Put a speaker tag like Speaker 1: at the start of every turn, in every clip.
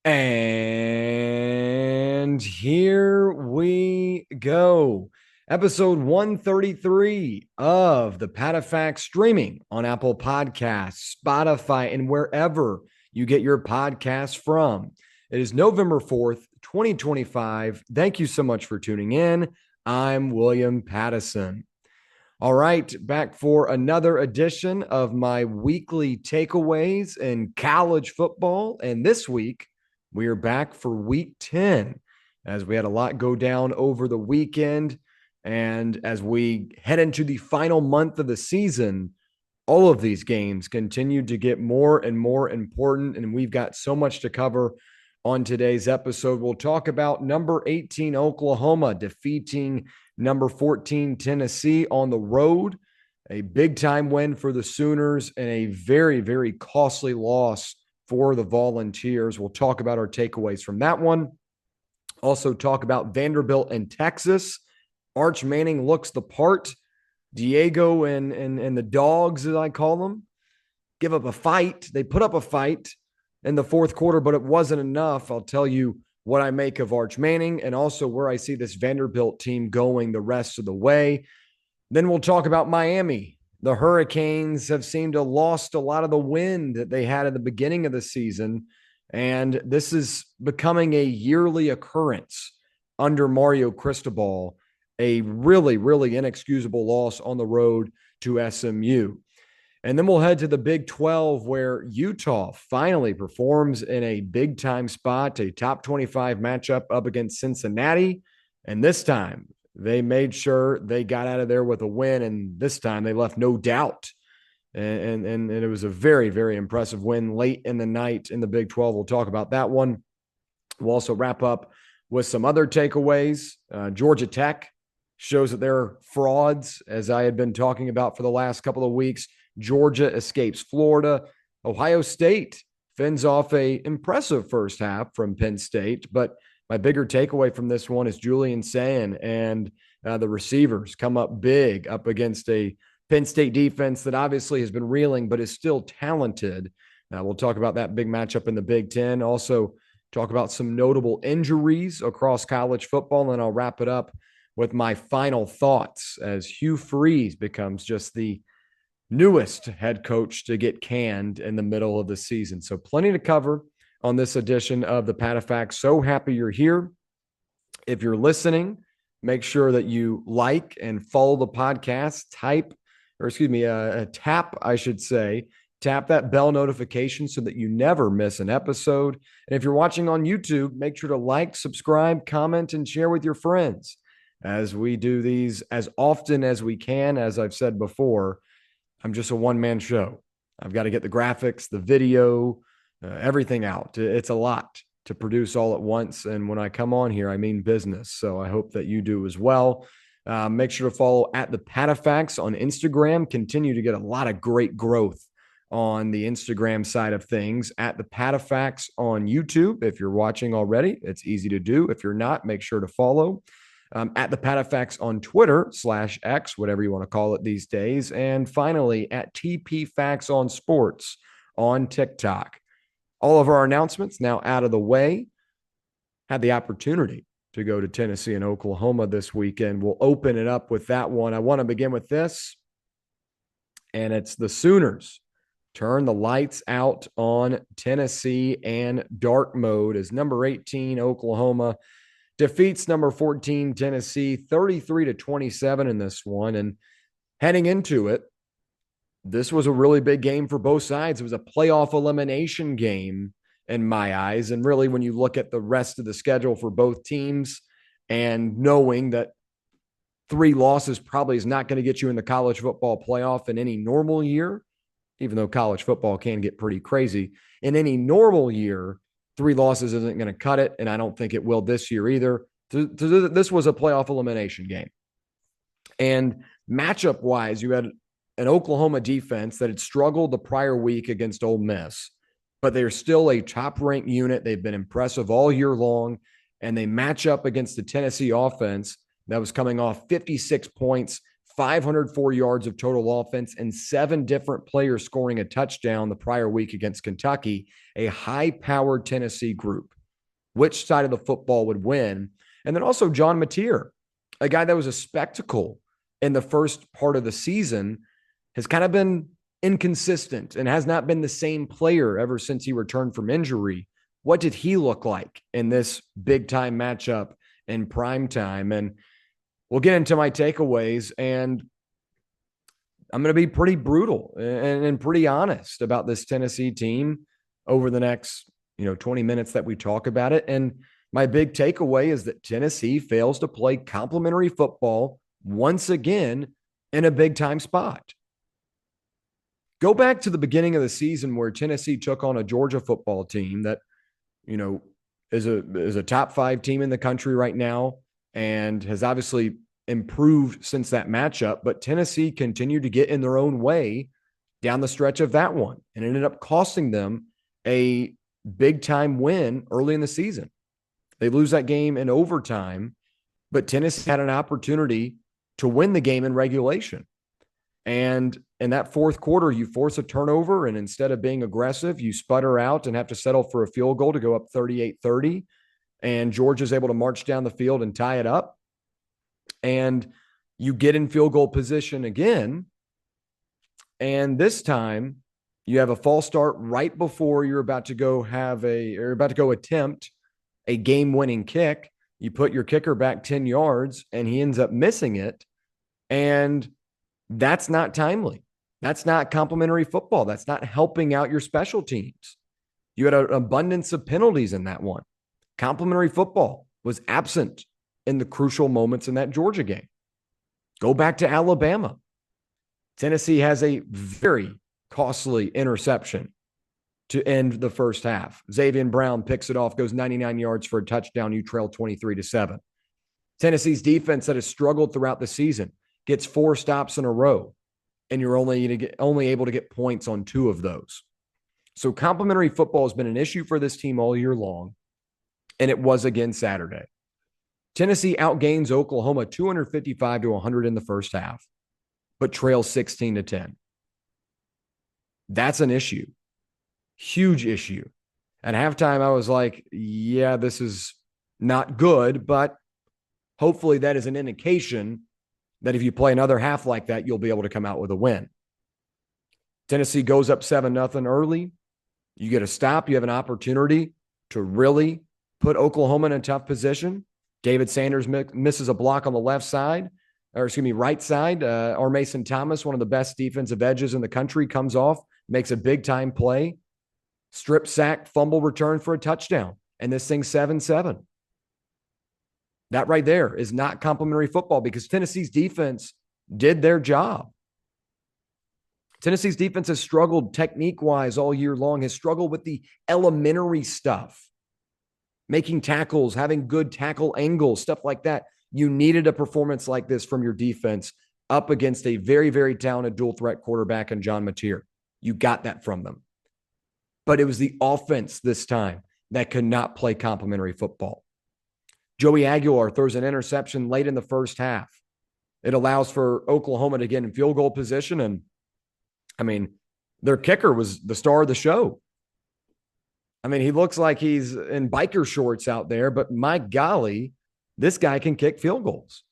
Speaker 1: And here we go. Episode 133 of the PatteFacts streaming on Apple Podcasts, Spotify, and wherever you get your podcasts from. It is November 4th, 2025. Thank you so much for tuning in. I'm William Pattison. All right, back for another edition of my weekly takeaways in college football. And this week, we are back for week 10 as we had a lot go down over the weekend. And as we head into the final month of the season, all of these games continue to get more and more important. And we've got so much to cover on today's episode. We'll talk about number 18 Oklahoma defeating number 14 Tennessee on the road, a big time win for the Sooners and a very, very costly loss for the Volunteers. We'll talk about our takeaways from that one. Also talk about Vanderbilt and Texas. Arch Manning looks the part. Diego and the dogs, as I call them, give up a fight. They put up a fight in the fourth quarter, but it wasn't enough. I'll tell you what I make of Arch Manning and also where I see this Vanderbilt team going the rest of the way. Then we'll talk about Miami. The Hurricanes have seemed to have lost a lot of the wind that they had at the beginning of the season, and this is becoming a yearly occurrence under Mario Cristobal, a really, really inexcusable loss on the road to SMU. And then we'll head to the Big 12, where Utah finally performs in a big time spot, a top 25 matchup up against Cincinnati. And this time they made sure they got out of there with a win. And this time they left no doubt. And it was a very, very impressive win late in the night in the Big 12. We'll talk about that one. We'll also wrap up with some other takeaways. Georgia Tech shows that they're frauds, as I had been talking about for the last couple of weeks. Georgia escapes Florida. Ohio State fends off a impressive first half from Penn State. But my bigger takeaway from this one is Julian Sayin and the receivers come up big up against a Penn State defense that obviously has been reeling, but is still talented. We'll talk about that big matchup in the Big Ten. Also talk about some notable injuries across college football. And then I'll wrap it up with my final thoughts as Hugh Freeze becomes just the newest head coach to get canned in the middle of the season. So plenty to cover on this edition of the PatteFacts. So happy you're here. If you're listening, make sure that you like and follow the podcast. Tap that bell notification so that you never miss an episode. And if you're watching on YouTube, make sure to like, subscribe, comment, and share with your friends as we do these as often as we can. As I've said before, I'm just a one-man show. I've got to get the graphics, the video, everything out. It's a lot to produce all at once. And when I come on here, I mean business. So I hope that you do as well. Make sure to follow at the PatteFacts on Instagram. Continue to get a lot of great growth on the Instagram side of things. At the PatteFacts on YouTube. If you're watching already, it's easy to do. If you're not, make sure to follow. At the PatteFacts on Twitter /X, whatever you want to call it these days. And finally, at tpfactsonsports on TikTok. All of our announcements now out of the way. Had the opportunity to go to Tennessee and Oklahoma this weekend. We'll open it up with that one. I want to begin with this, and it's the Sooners turn the lights out on Tennessee and dark mode as number 18 Oklahoma defeats number 14 Tennessee 33-27 in this one. And heading into it, this was a really big game for both sides. It was a playoff elimination game in my eyes. And really, when you look at the rest of the schedule for both teams and knowing that 3 losses probably is not going to get you in the college football playoff in any normal year, even though college football can get pretty crazy. In any normal year, 3 losses isn't going to cut it, and I don't think it will this year either. This was a playoff elimination game. And matchup-wise, you had an Oklahoma defense that had struggled the prior week against Ole Miss, but they're still a top-ranked unit. They've been impressive all year long, and they match up against the Tennessee offense that was coming off 56 points, 504 yards of total offense, and 7 different players scoring a touchdown the prior week against Kentucky, a high-powered Tennessee group. which side of the football would win. And then also John Mateer, a guy that was a spectacle in the first part of the season, has kind of been inconsistent and has not been the same player ever since he returned from injury. What did he look like in this big time matchup in prime time? And we'll get into my takeaways, and I'm going to be pretty brutal and pretty honest about this Tennessee team over the next 20 minutes that we talk about it. And my big takeaway is that Tennessee fails to play complementary football once again in a big time spot. Go back to the beginning of the season where Tennessee took on a Georgia football team that, is a top 5 team in the country right now and has obviously improved since that matchup. But Tennessee continued to get in their own way down the stretch of that one and ended up costing them a big time win early in the season. They lose that game in overtime, but Tennessee had an opportunity to win the game in regulation. And in that fourth quarter, you force a turnover, and instead of being aggressive, you sputter out and have to settle for a field goal to go up 38-30. And Georgia's able to march down the field and tie it up. And you get in field goal position again. And this time, you have a false start right before you're about to go attempt a game-winning kick. You put your kicker back 10 yards, and he ends up missing it. And that's not timely. That's not complementary football. That's not helping out your special teams. You had an abundance of penalties in that one. Complementary football was absent in the crucial moments in that Georgia game. Go back to Alabama. Tennessee has a very costly interception to end the first half. Xavier Brown picks it off, goes 99 yards for a touchdown. You trail 23-7. Tennessee's defense that has struggled throughout the season gets 4 stops in a row, and you're only able to get points on 2 of those. So complementary football has been an issue for this team all year long, and it was again Saturday. Tennessee outgains Oklahoma 255-100 in the first half, but trails 16-10. That's an issue. Huge issue. At halftime, I was like, yeah, this is not good, but hopefully that is an indication that if you play another half like that, you'll be able to come out with a win. Tennessee goes up 7-0 early. You get a stop. You have an opportunity to really put Oklahoma in a tough position. David Sanders misses a block on the right side. Or Mason Thomas, one of the best defensive edges in the country, comes off, makes a big-time play, strip sack, fumble return for a touchdown, and this thing's 7-7. That right there is not complementary football because Tennessee's defense did their job. Tennessee's defense has struggled technique-wise all year long, has struggled with the elementary stuff, making tackles, having good tackle angles, stuff like that. You needed a performance like this from your defense up against a very, very talented dual-threat quarterback in John Mateer. You got that from them. But it was the offense this time that could not play complementary football. Joey Aguilar throws an interception late in the first half. It allows for Oklahoma to get in field goal position. And, their kicker was the star of the show. He looks like he's in biker shorts out there, but my golly, this guy can kick field goals.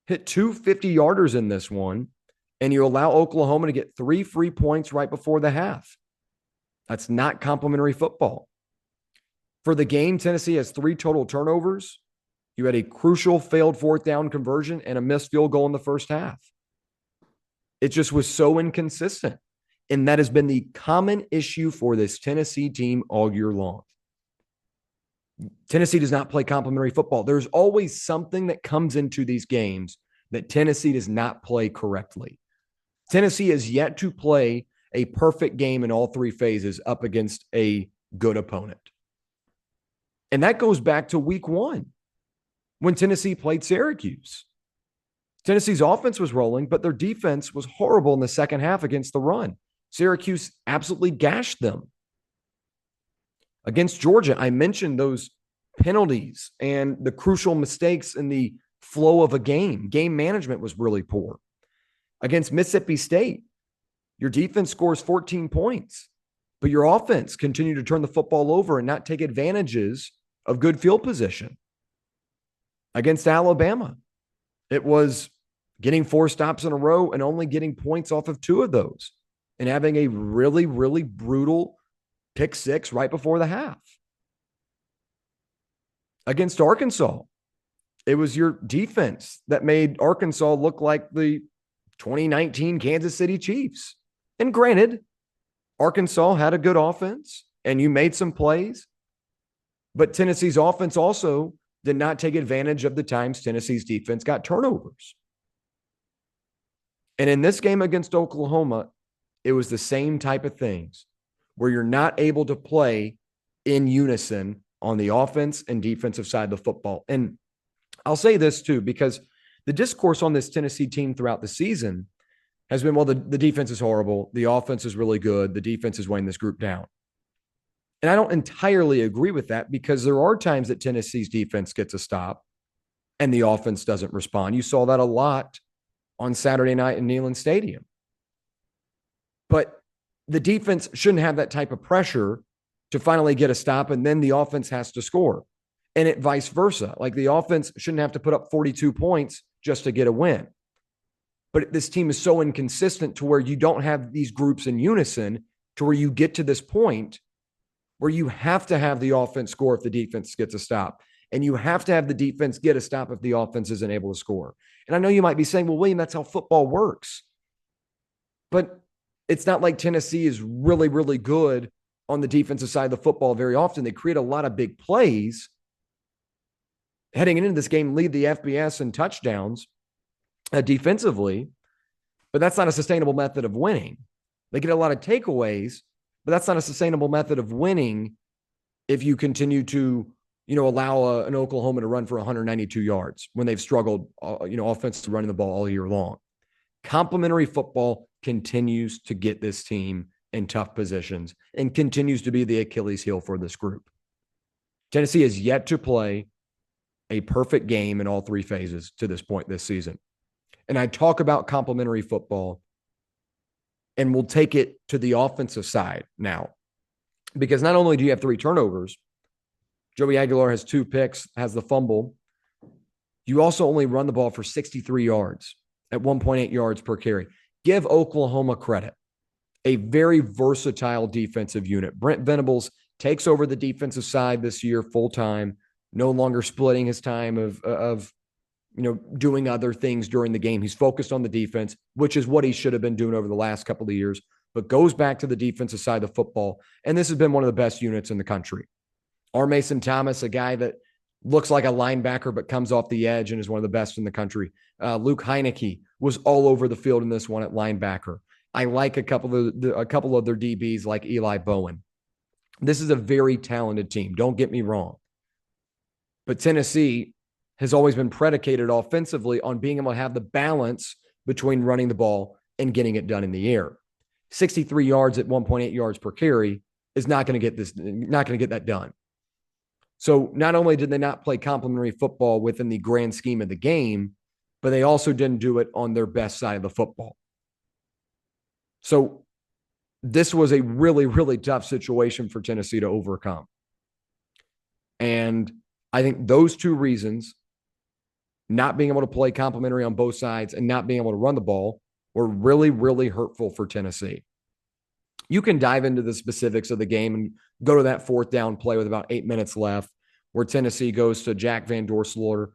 Speaker 1: Hit 2 50-yarders in this one, and you allow Oklahoma to get 3 free points right before the half. That's not complementary football. For the game, Tennessee has 3 total turnovers. You had a crucial failed 4th down conversion and a missed field goal in the first half. It just was so inconsistent. And that has been the common issue for this Tennessee team all year long. Tennessee does not play complementary football. There's always something that comes into these games that Tennessee does not play correctly. Tennessee has yet to play a perfect game in all 3 phases up against a good opponent. And that goes back to week 1 when Tennessee played Syracuse. Tennessee's offense was rolling, but their defense was horrible in the second half against the run. Syracuse absolutely gashed them. Against Georgia, I mentioned those penalties and the crucial mistakes in the flow of a game. Game management was really poor. Against Mississippi State, your defense scores 14 points, but your offense continued to turn the football over and not take advantages of good field position. Against Alabama, it was getting 4 stops in a row and only getting points off of 2 of those and having a really, really brutal pick 6 right before the half. Against Arkansas, it was your defense that made Arkansas look like the 2019 Kansas City Chiefs. And granted, Arkansas had a good offense and you made some plays, but Tennessee's offense also did not take advantage of the times Tennessee's defense got turnovers. And in this game against Oklahoma, it was the same type of things where you're not able to play in unison on the offense and defensive side of the football. And I'll say this too, because the discourse on this Tennessee team throughout the season has been, well, the defense is horrible. The offense is really good. The defense is weighing this group down. And I don't entirely agree with that because there are times that Tennessee's defense gets a stop and the offense doesn't respond. You saw that a lot on Saturday night in Neyland Stadium. But the defense shouldn't have that type of pressure to finally get a stop and then the offense has to score. And it vice versa. Like the offense shouldn't have to put up 42 points just to get a win. But this team is so inconsistent to where you don't have these groups in unison to where you get to this point where you have to have the offense score if the defense gets a stop. And you have to have the defense get a stop if the offense isn't able to score. And I know you might be saying, well, William, that's how football works. But it's not like Tennessee is really, really good on the defensive side of the football very often. They create a lot of big plays. Heading into this game, lead the FBS in touchdowns defensively, but that's not a sustainable method of winning. They get a lot of takeaways, but that's not a sustainable method of winning if you continue to, allow an Oklahoma to run for 192 yards when they've struggled, offensively running the ball all year long. Complementary football continues to get this team in tough positions and continues to be the Achilles heel for this group. Tennessee has yet to play a perfect game in all 3 phases to this point this season. And I talk about complementary football, and we'll take it to the offensive side now. Because not only do you have 3 turnovers, Joey Aguilar has 2 picks, has the fumble. You also only run the ball for 63 yards at 1.8 yards per carry. Give Oklahoma credit. A very versatile defensive unit. Brent Venables takes over the defensive side this year full-time, no longer splitting his time of doing other things during the game. He's focused on the defense, which is what he should have been doing over the last couple of years, but goes back to the defensive side of the football. And this has been one of the best units in the country. R. Mason Thomas, a guy that looks like a linebacker, but comes off the edge and is one of the best in the country. Luke Heineke was all over the field in this one at linebacker. I like a couple of their DBs like Eli Bowen. This is a very talented team. Don't get me wrong. But Tennessee has always been predicated offensively on being able to have the balance between running the ball and getting it done in the air. 63 yards at 1.8 yards per carry is not going to get that done. So not only did they not play complementary football within the grand scheme of the game, but they also didn't do it on their best side of the football. So this was a really, really tough situation for Tennessee to overcome. And I think those 2 reasons, not being able to play complementary on both sides and not being able to run the ball, were really, really hurtful for Tennessee. You can dive into the specifics of the game and go to that 4th down play with about 8 minutes left, where Tennessee goes to Jack Van Dorselaar,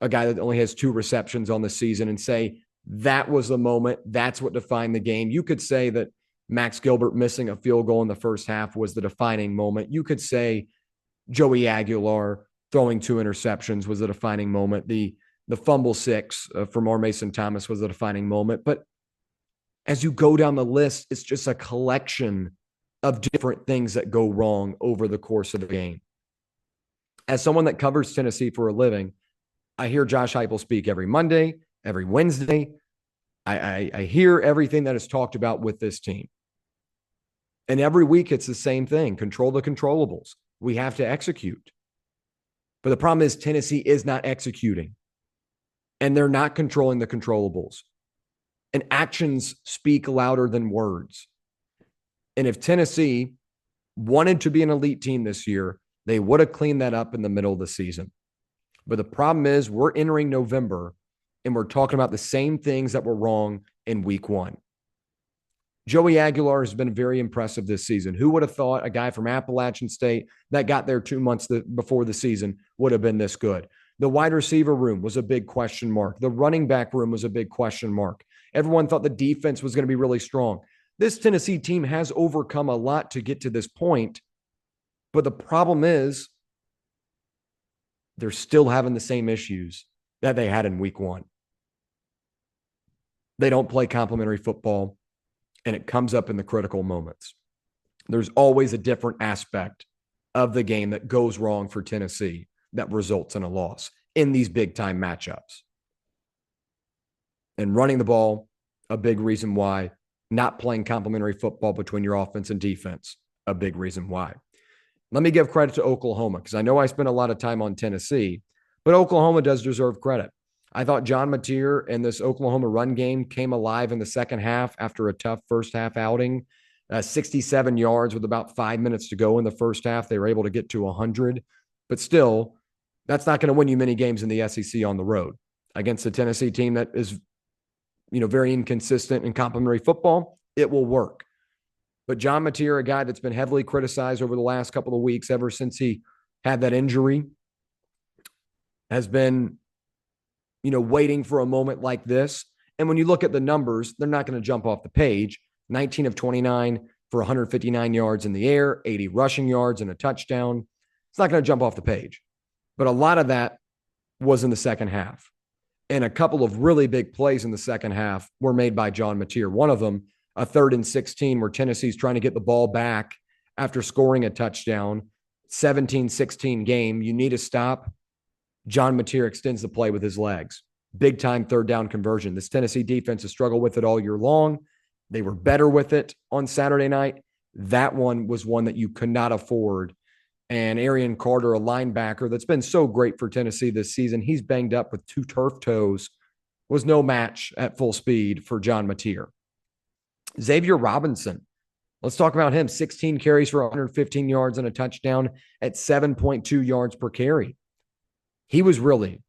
Speaker 1: a guy that only has 2 receptions on the season, and say that was the moment. That's what defined the game. You could say that Max Gilbert missing a field goal in the first half was the defining moment. You could say Joey Aguilar throwing 2 interceptions was the defining moment. The fumble 6 from R. Mason Thomas was the defining moment. But as you go down the list, it's just a collection of different things that go wrong over the course of the game. As someone that covers Tennessee for a living, I hear Josh Heupel speak every Monday, every Wednesday. I hear everything that is talked about with this team. And every week it's the same thing. Control the controllables. We have to execute. But the problem is Tennessee is not executing. And they're not controlling the controllables. And actions speak louder than words. And if Tennessee wanted to be an elite team this year, They would have cleaned that up in the middle of the season. But the problem is we're entering November and we're talking about the same things that were wrong in week one. Joey Aguilar has been very impressive this season. Who would have thought a guy from Appalachian State that got there 2 months before the season would have been this good? The wide receiver room was a big question mark. The running back room was a big question mark. Everyone thought the defense was going to be really strong. This Tennessee team has overcome a lot to get to this point, but the problem is they're still having the same issues that they had in week one. They don't play complementary football, and it comes up in the critical moments. There's always a different aspect of the game that goes wrong for Tennessee that results in a loss in these big-time matchups. And running the ball, a big reason why. Not playing complementary football between your offense and defense, a big reason why. Let me give credit to Oklahoma, because I know I spent a lot of time on Tennessee, but Oklahoma does deserve credit. I thought John Mateer and this Oklahoma run game came alive in the second half after a tough first half outing. 67 yards with about 5 minutes to go in the first half. They were able to get to 100, but still, that's not going to win you many games in the SEC on the road against a Tennessee team that is, very inconsistent in complementary football. It will work. But John Mateer, a guy that's been heavily criticized over the last couple of weeks, ever since he had that injury, has been, waiting for a moment like this. And when you look at the numbers, they're not going to jump off the page. 19 of 29 for 159 yards in the air, 80 rushing yards and a touchdown. It's not going to jump off the page. But a lot of that was in the second half. And a couple of really big plays in the second half were made by John Mateer. One of them, a 3rd and 16, where Tennessee's trying to get the ball back after scoring a touchdown. 17-16 game. You need a stop. John Mateer extends the play with his legs. Big time 3rd down conversion. This Tennessee defense has struggled with it all year long. They were better with it on Saturday night. That one was one that you could not afford. And Arian Carter, a linebacker that's been so great for Tennessee this season, he's banged up with 2 turf toes, was no match at full speed for John Mateer. Xavier Robinson, let's talk about him. 16 carries for 115 yards and a touchdown at 7.2 yards per carry. He was really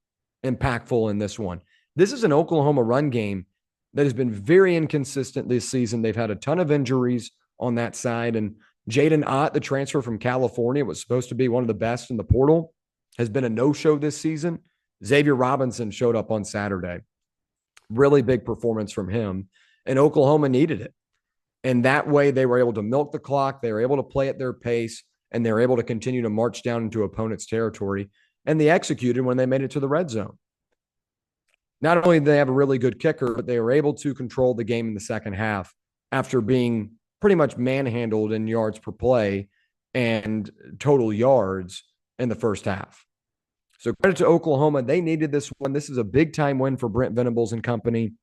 Speaker 1: impactful in this one. This is an Oklahoma run game that has been very inconsistent this season. They've had a ton of injuries on that side, and Jaden Ott, the transfer from California, was supposed to be one of the best in the portal, has been a no-show this season. Xavier Robinson showed up on Saturday. Really big performance from him, and Oklahoma needed it. And that way they were able to milk the clock. They were able to play at their pace, and they were able to continue to march down into opponents' territory. And they executed when they made it to the red zone. Not only did they have a really good kicker, but they were able to control the game in the second half after being pretty much manhandled in yards per play and total yards in the first half. So credit to Oklahoma. They needed this one. This is a big-time win for Brent Venables and company.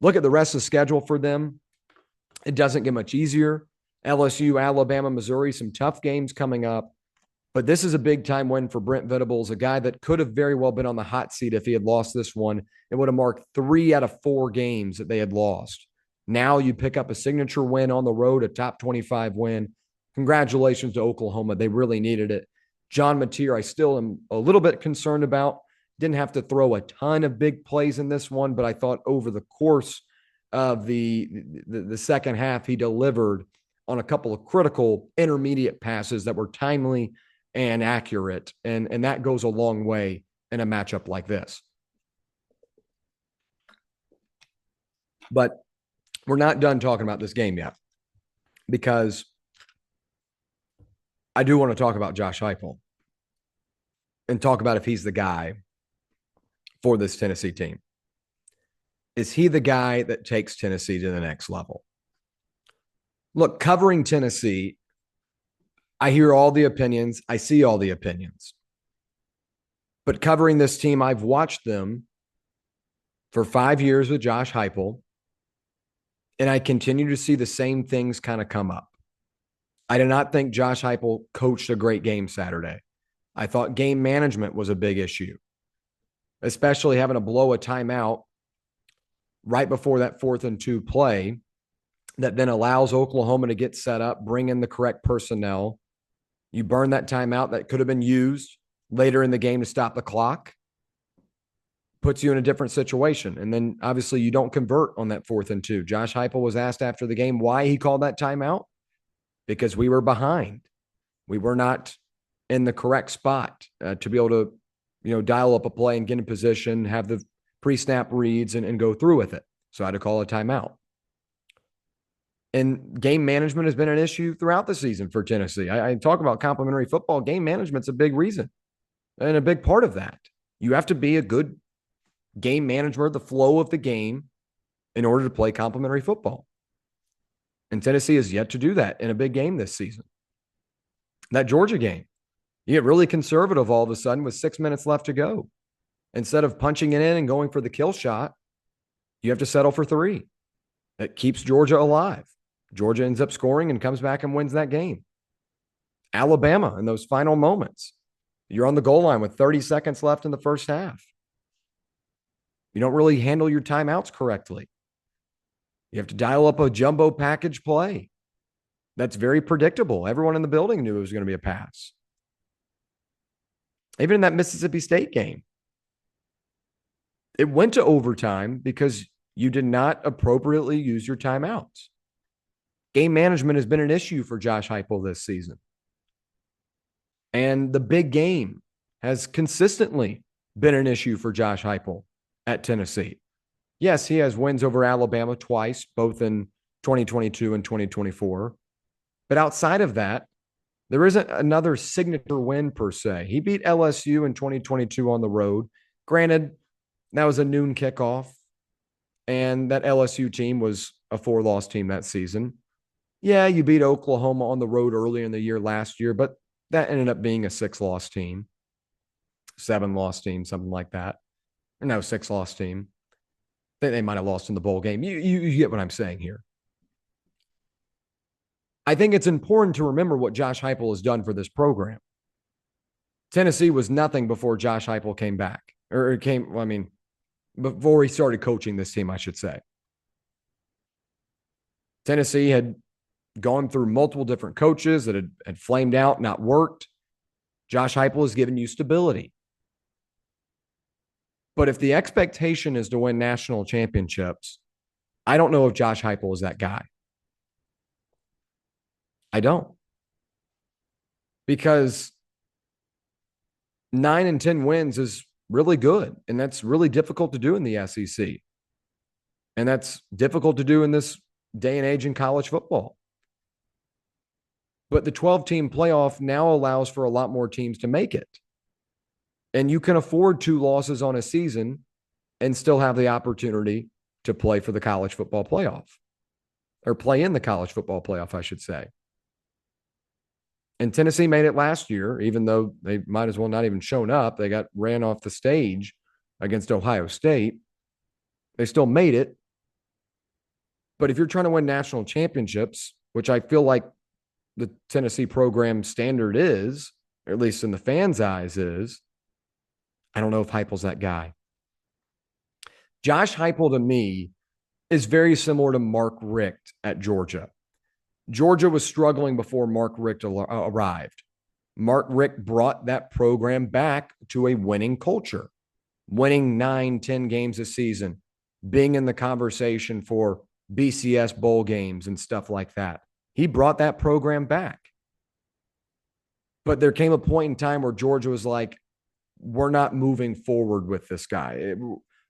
Speaker 1: Look at the rest of the schedule for them. It doesn't get much easier. LSU, Alabama, Missouri, some tough games coming up. But this is a big-time win for Brent Venables, a guy that could have very well been on the hot seat if he had lost this one. It would have marked 3 out of 4 games that they had lost. Now you pick up a signature win on the road, a top 25 win. Congratulations to Oklahoma. They really needed it. John Mateer, I still am a little bit concerned about. Didn't have to throw a ton of big plays in this one, but I thought over the course of the second half, he delivered on a couple of critical intermediate passes that were timely and accurate. And that goes a long way in a matchup like this. But we're not done talking about this game yet, because I do want to talk about Josh Heupel and talk about if he's the guy for this Tennessee team. Is he the guy that takes Tennessee to the next level? Look, covering Tennessee, I hear all the opinions. I see all the opinions. But covering this team, I've watched them for 5 years with Josh Heupel, and I continue to see the same things kind of come up. I do not think Josh Heupel coached a great game Saturday. I thought game management was a big issue, especially having to blow a timeout right before that 4th and 2 play that then allows Oklahoma to get set up, bring in the correct personnel. You burn that timeout that could have been used later in the game to stop the clock, puts you in a different situation. And then obviously you don't convert on that 4th and 2. Josh Heupel was asked after the game why he called that timeout, because we were behind. We were not in the correct spot to be able to, dial up a play and get in position, have the pre-snap reads and go through with it. So I had to call a timeout. And game management has been an issue throughout the season for Tennessee. I talk about complimentary football. Game management's a big reason and a big part of that. You have to be a good game manager of the flow of the game in order to play complimentary football. And Tennessee has yet to do that in a big game this season. That Georgia game, you get really conservative all of a sudden with 6 minutes left to go. Instead of punching it in and going for the kill shot, you have to settle for 3. That keeps Georgia alive. Georgia ends up scoring and comes back and wins that game. Alabama in those final moments. You're on the goal line with 30 seconds left in the first half. You don't really handle your timeouts correctly. You have to dial up a jumbo package play. That's very predictable. Everyone in the building knew it was going to be a pass. Even in that Mississippi State game, it went to overtime because you did not appropriately use your timeouts. Game management has been an issue for Josh Heupel this season. And the big game has consistently been an issue for Josh Heupel at Tennessee. Yes, he has wins over Alabama twice, both in 2022 and 2024. But outside of that, there isn't another signature win per se. He beat LSU in 2022 on the road. Granted, that was a noon kickoff, and that LSU team was a 4-loss team that season. Yeah, you beat Oklahoma on the road earlier in the year last year, but that ended up being a 6-loss team, 7-loss team, something like that. Or no, 6-loss team. They might have lost in the bowl game. You get what I'm saying here. I think it's important to remember what Josh Heupel has done for this program. Tennessee was nothing before Josh Heupel came back. Before he started coaching this team, I should say. Tennessee had gone through multiple different coaches that had flamed out, not worked. Josh Heupel has given you stability. But if the expectation is to win national championships, I don't know if Josh Heupel is that guy. I don't. Because 9 and 10 wins is really good, and that's really difficult to do in the SEC. And that's difficult to do in this day and age in college football. But the 12-team playoff now allows for a lot more teams to make it. And you can afford 2 losses on a season and still have the opportunity to play for the college football playoff, or play in the college football playoff, I should say. And Tennessee made it last year, even though they might as well not even shown up. They got ran off the stage against Ohio State. They still made it. But if you're trying to win national championships, which I feel like the Tennessee program standard is, or at least in the fans' eyes is, I don't know if Heupel's that guy. Josh Heupel, to me, is very similar to Mark Richt at Georgia. Georgia was struggling before Mark Richt arrived. Mark Richt brought that program back to a winning culture, winning 9, 10 games a season, being in the conversation for BCS bowl games and stuff like that. He brought that program back. But there came a point in time where Georgia was like, we're not moving forward with this guy.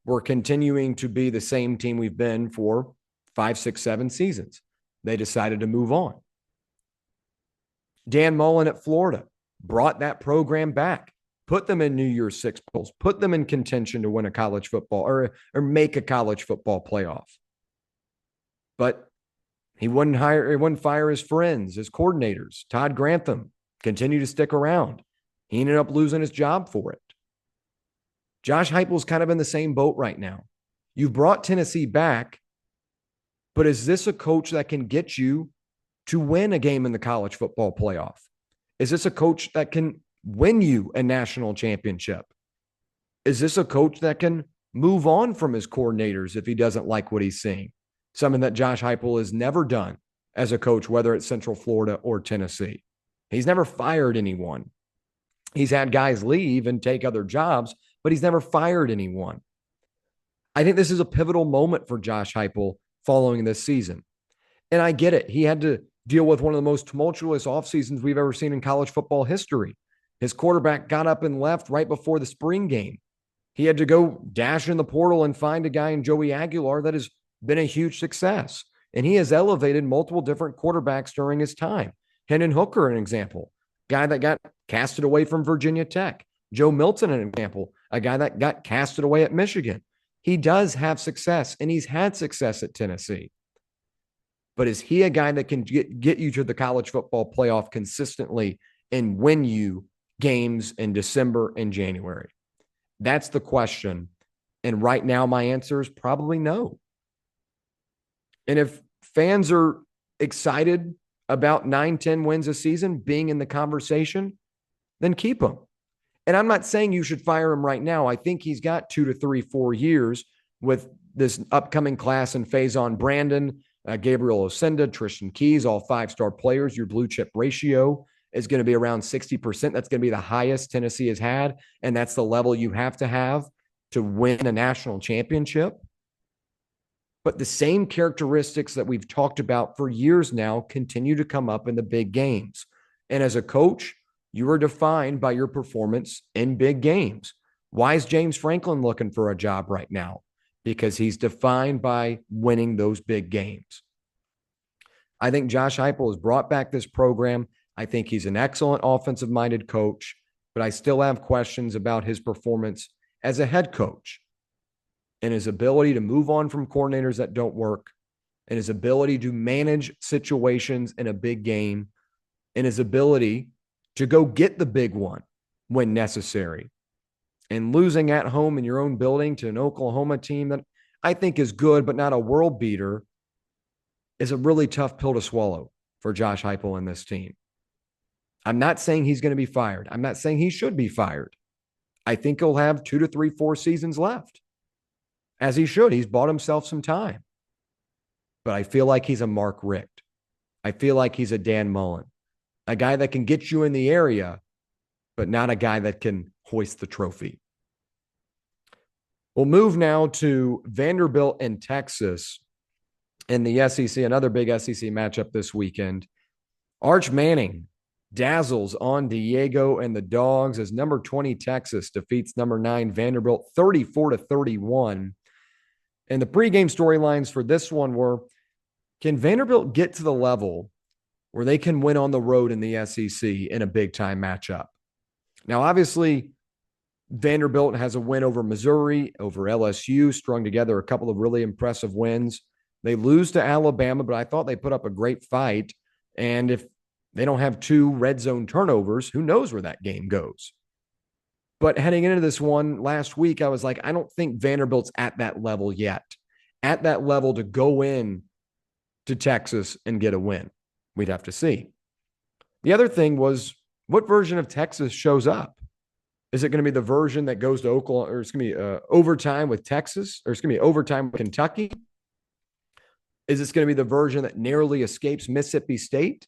Speaker 1: We're continuing to be the same team we've been for 5, 6, 7 seasons. They decided to move on. Dan Mullen at Florida brought that program back, put them in New Year's Six bowls, put them in contention to win a college football or make a college football playoff. But he wouldn't fire his friends, his coordinators. Todd Grantham continued to stick around. He ended up losing his job for it. Josh Heupel's kind of in the same boat right now. You've brought Tennessee back, but is this a coach that can get you to win a game in the college football playoff? Is this a coach that can win you a national championship? Is this a coach that can move on from his coordinators if he doesn't like what he's seeing? Something that Josh Heupel has never done as a coach, whether it's Central Florida or Tennessee. He's never fired anyone. He's had guys leave and take other jobs, but he's never fired anyone. I think this is a pivotal moment for Josh Heupel following this season. And I get it. He had to deal with one of the most tumultuous off seasons we've ever seen in college football history. His quarterback got up and left right before the spring game. He had to go dash in the portal and find a guy in Joey Aguilar that has been a huge success. And he has elevated multiple different quarterbacks during his time. Hendon Hooker, an example, guy that got casted away from Virginia Tech. Joe Milton, an example, a guy that got casted away at Michigan. He does have success, and he's had success at Tennessee. But is he a guy that can get you to the college football playoff consistently and win you games in December and January? That's the question. And right now, my answer is probably no. And if fans are excited about 9-10 wins a season being in the conversation, then keep him. And I'm not saying you should fire him right now. I think he's got 2 to 3, 4 years with this upcoming class and Faison Brandon, Gabriel Osenda, Tristan Keys, all 5-star players. Your blue chip ratio is going to be around 60%. That's going to be the highest Tennessee has had. And that's the level you have to win a national championship. But the same characteristics that we've talked about for years now continue to come up in the big games. And as a coach, you are defined by your performance in big games. Why is James Franklin looking for a job right now? Because he's defined by winning those big games. I think Josh Heupel has brought back this program. I think he's an excellent offensive-minded coach, but I still have questions about his performance as a head coach and his ability to move on from coordinators that don't work, and his ability to manage situations in a big game, and his ability to go get the big one when necessary. And losing at home in your own building to an Oklahoma team that I think is good, but not a world beater, is a really tough pill to swallow for Josh Heupel and this team. I'm not saying he's going to be fired. I'm not saying he should be fired. I think he'll have 2 to 3, 4 seasons left, as he should. He's bought himself some time. But I feel like he's a Mark Richt. I feel like he's a Dan Mullen, a guy that can get you in the area, but not a guy that can hoist the trophy. We'll move now to Vanderbilt and Texas in the SEC, another big SEC matchup this weekend. Arch Manning dazzles on Diego and the Dogs as number 20 Texas defeats number 9 Vanderbilt 34-31. And the pregame storylines for this one were, can Vanderbilt get to the level where they can win on the road in the SEC in a big-time matchup? Now, obviously, Vanderbilt has a win over Missouri, over LSU, strung together a couple of really impressive wins. They lose to Alabama, but I thought they put up a great fight. And if they don't have 2 red zone turnovers, who knows where that game goes? But heading into this one last week, I was like, I don't think Vanderbilt's at that level yet, at that level to go in to Texas and get a win. We'd have to see. The other thing was, what version of Texas shows up? Is it going to be the version that goes to Oklahoma, or it's going to be overtime with Texas, or it's going to be overtime with Kentucky? Is this going to be the version that narrowly escapes Mississippi State?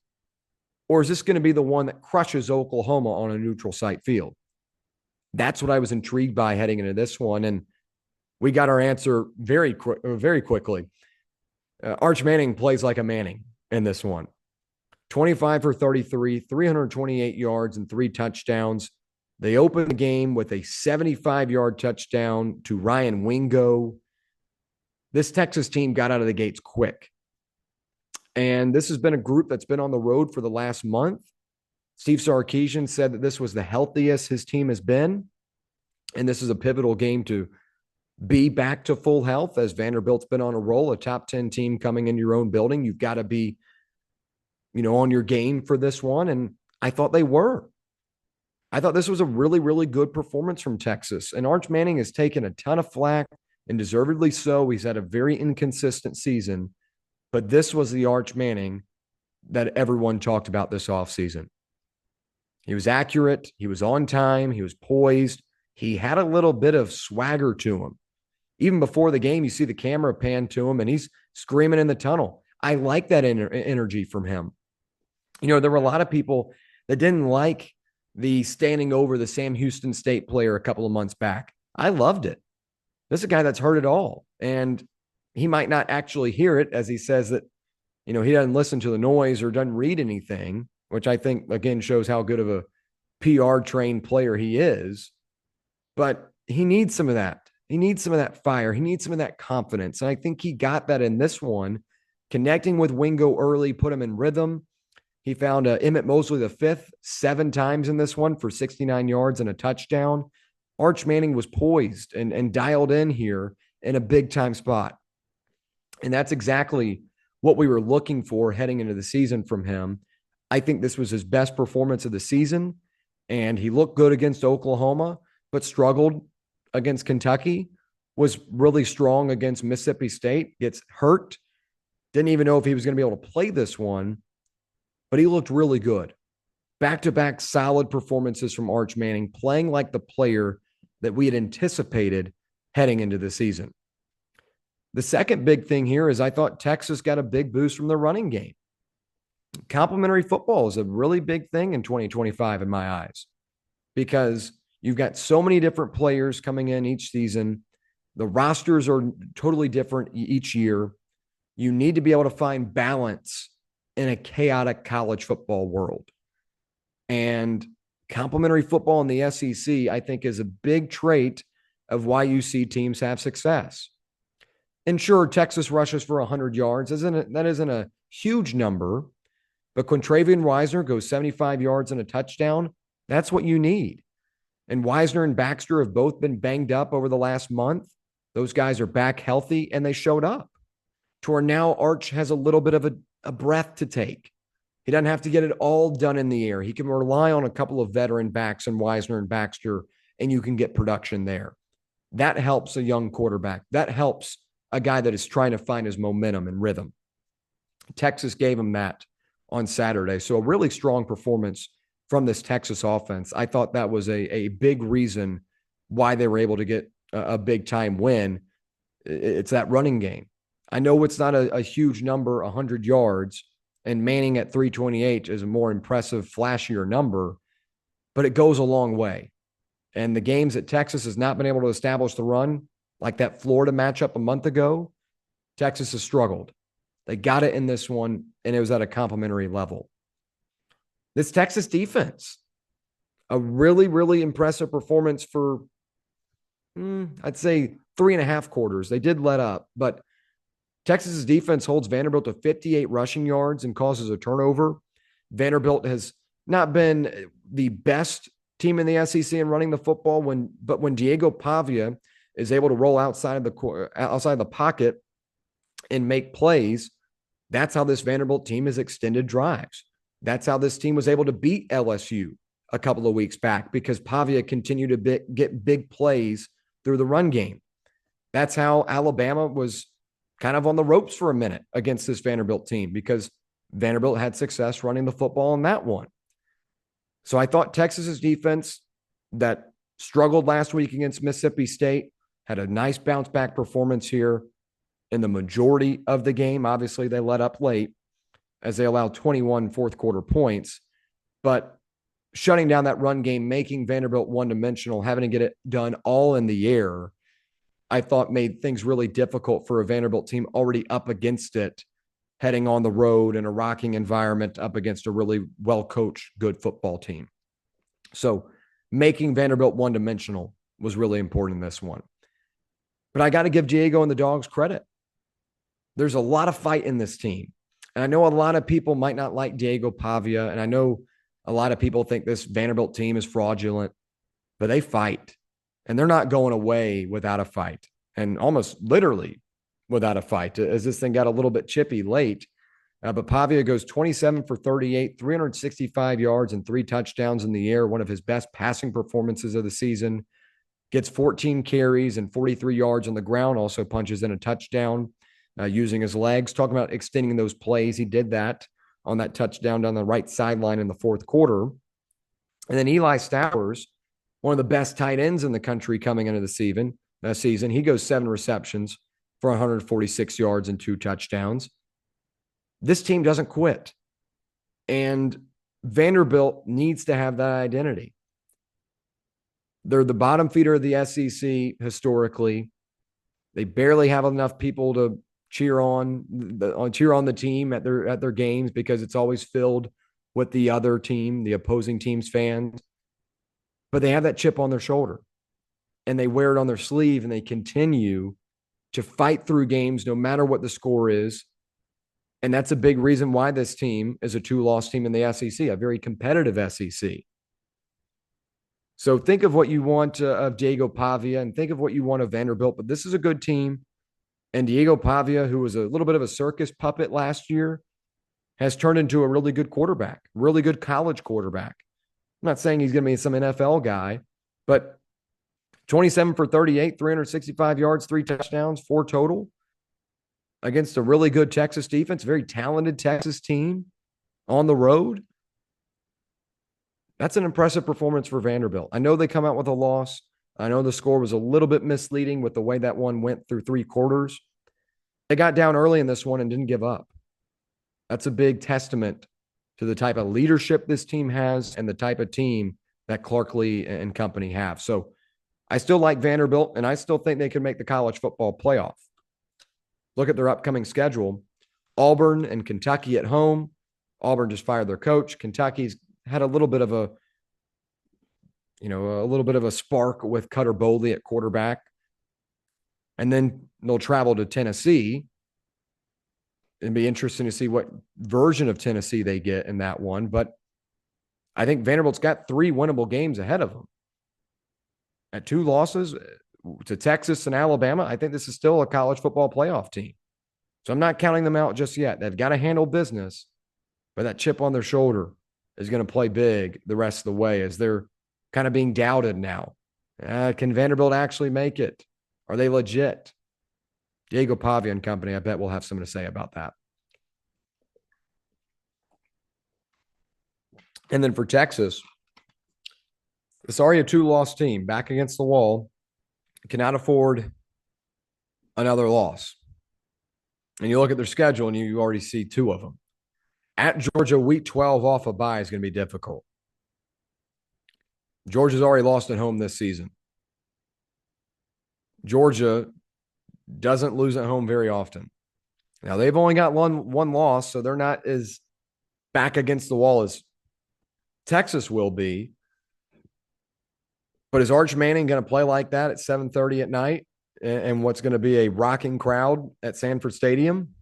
Speaker 1: Or is this going to be the one that crushes Oklahoma on a neutral site field? That's what I was intrigued by heading into this one. And we got our answer very quickly. Arch Manning plays like a Manning in this one. 25 for 33, 328 yards and 3 touchdowns. They opened the game with a 75-yard touchdown to Ryan Wingo. This Texas team got out of the gates quick. And this has been a group that's been on the road for the last month. Steve Sarkisian said that this was the healthiest his team has been. And this is a pivotal game to be back to full health, as Vanderbilt's been on a roll, a top 10 team coming into your own building. You've got to be, on your game for this one. And I thought they were. I thought this was a really, really good performance from Texas. And Arch Manning has taken a ton of flack, and deservedly so. He's had a very inconsistent season. But this was the Arch Manning that everyone talked about this offseason. He was accurate. He was on time. He was poised. He had a little bit of swagger to him. Even before the game, you see the camera pan to him, and he's screaming in the tunnel. I like that energy from him. There were a lot of people that didn't like the standing over the Sam Houston State player a couple of months back. I loved it. This is a guy that's heard it all. And he might not actually hear it, as he says that, he doesn't listen to the noise or doesn't read anything, which I think, again, shows how good of a PR trained player he is. But he needs some of that. He needs some of that fire. He needs some of that confidence. And I think he got that in this one, connecting with Wingo early, put him in rhythm. He found Emmett Mosley the fifth 7 times in this one for 69 yards and a touchdown. Arch Manning was poised and dialed in here in a big-time spot. And that's exactly what we were looking for heading into the season from him. I think this was his best performance of the season, and he looked good against Oklahoma, but struggled against Kentucky, was really strong against Mississippi State, gets hurt. Didn't even know if he was going to be able to play this one, but he looked really good. Back-to-back solid performances from Arch Manning, playing like the player that we had anticipated heading into the season. The second big thing here is I thought Texas got a big boost from the running game. Complementary football is a really big thing in 2025 in my eyes, because you've got so many different players coming in each season. The rosters are totally different each year. You need to be able to find balance in a chaotic college football world. And complementary football in the SEC, I think, is a big trait of why you see teams have success. And sure, Texas rushes for 100 yards. That isn't a huge number, but Quintravian Wisner goes 75 yards and a touchdown. That's what you need. And Wisner and Baxter have both been banged up over the last month. Those guys are back healthy, and they showed up. To where now Arch has a little bit of a breath to take. He doesn't have to get it all done in the air. He can rely on a couple of veteran backs in Wisner and Baxter, and you can get production there. That helps a young quarterback. That helps a guy that is trying to find his momentum and rhythm. Texas gave him that on Saturday. So a really strong performance from this Texas offense. I thought that was a big reason why they were able to get a big-time win. It's that running game. I know it's not a huge number, 100 yards, and Manning at 328 is a more impressive, flashier number, but it goes a long way. And the games that Texas has not been able to establish the run, like that Florida matchup a month ago, Texas has struggled. They got it in this one, and it was at a complimentary level. This Texas defense, a really, really impressive performance for, I'd say, 3.5 quarters. They did let up, but Texas's defense holds Vanderbilt to 58 rushing yards and causes a turnover. Vanderbilt has not been the best team in the SEC in running the football, but when Diego Pavia is able to roll outside of the pocket and make plays, that's how this Vanderbilt team has extended drives. That's how this team was able to beat LSU a couple of weeks back, because Pavia continued to get big plays through the run game. That's how Alabama was kind of on the ropes for a minute against this Vanderbilt team, because Vanderbilt had success running the football in that one. So I thought Texas's defense, that struggled last week against Mississippi State, had a nice bounce back performance here in the majority of the game. Obviously, they let up late as they allowed 21 fourth quarter points, but shutting down that run game, making Vanderbilt one-dimensional, having to get it done all in the air, I thought made things really difficult for a Vanderbilt team already up against it, heading on the road in a rocking environment up against a really well-coached, good football team. So making Vanderbilt one-dimensional was really important in this one. But I got to give Diego and the Dogs credit. There's a lot of fight in this team. And I know a lot of people might not like Diego Pavia, and I know a lot of people think this Vanderbilt team is fraudulent, but they fight. And they're not going away without a fight, and almost literally without a fight, as this thing got a little bit chippy late. But Pavia goes 27 for 38, 365 yards and 3 touchdowns in the air, one of his best passing performances of the season. Gets 14 carries and 43 yards on the ground, also punches in a touchdown using his legs. Talking about extending those plays, he did that on that touchdown down the right sideline in the fourth quarter. And then Eli Stowers, one of the best tight ends in the country coming into the season. He goes 7 receptions for 146 yards and 2 touchdowns. This team doesn't quit. And Vanderbilt needs to have that identity. They're the bottom feeder of the SEC historically. They barely have enough people to cheer on the team at their games because it's always filled with the other team, the opposing team's fans. But they have that chip on their shoulder and they wear it on their sleeve and they continue to fight through games no matter what the score is. And that's a big reason why this team is a 2-loss team in the SEC, a very competitive SEC. So think of what you want of Diego Pavia and think of what you want of Vanderbilt. But this is a good team. And Diego Pavia, who was a little bit of a circus puppet last year, has turned into a really good quarterback, really good college quarterback. I'm not saying he's going to be some NFL guy, but 27 for 38, 365 yards, 3 touchdowns, 4 total against a really good Texas defense, very talented Texas team on the road. That's an impressive performance for Vanderbilt. I know they come out with a loss. I know the score was a little bit misleading with the way that one went through 3 quarters. They got down early in this one and didn't give up. That's a big testament to the type of leadership this team has and the type of team that Clarkley and company have. So I still like Vanderbilt, and I still think they can make the college football playoff. Look at their upcoming schedule. Auburn and Kentucky at home. Auburn just fired their coach. Kentucky's had a little bit of a spark with Cutter Boley at quarterback. And then they'll travel to Tennessee. It'd be interesting to see what version of Tennessee they get in that one. But I think Vanderbilt's got 3 winnable games ahead of them. At 2 losses to Texas and Alabama, I think this is still a college football playoff team. So I'm not counting them out just yet. They've got to handle business, but that chip on their shoulder is going to play big the rest of the way as they're kind of being doubted now. Can Vanderbilt actually make it? Are they legit? Diego Pavia and company, I bet we'll have something to say about that. And then for Texas, it's already a 2-loss team back against the wall. Cannot afford another loss. And you look at their schedule and you already see 2 of them. At Georgia, week 12 off a bye is going to be difficult. Georgia's already lost at home this season. Georgia doesn't lose at home very often. Now, they've only got one loss, so they're not as back against the wall as Texas will be. But is Arch Manning going to play like that at 7:30 at night and what's going to be a rocking crowd at Sanford Stadium?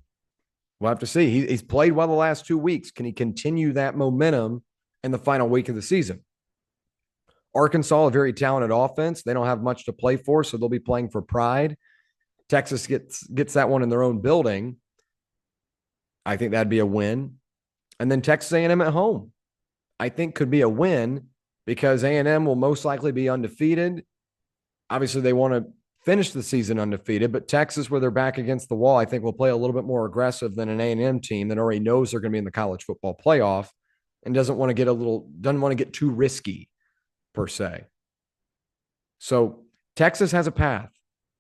Speaker 1: We'll have to see. He's played well the last 2 weeks. Can he continue that momentum in the final week of the season? Arkansas, a very talented offense. They don't have much to play for, so they'll be playing for pride. Texas gets that one in their own building. I think that'd be a win. And then Texas A&M at home, I think could be a win because A&M will most likely be undefeated. Obviously, they want to finish the season undefeated, but Texas, where they're back against the wall, I think will play a little bit more aggressive than an A&M team that already knows they're going to be in the college football playoff and doesn't want to get too risky per se. So Texas has a path.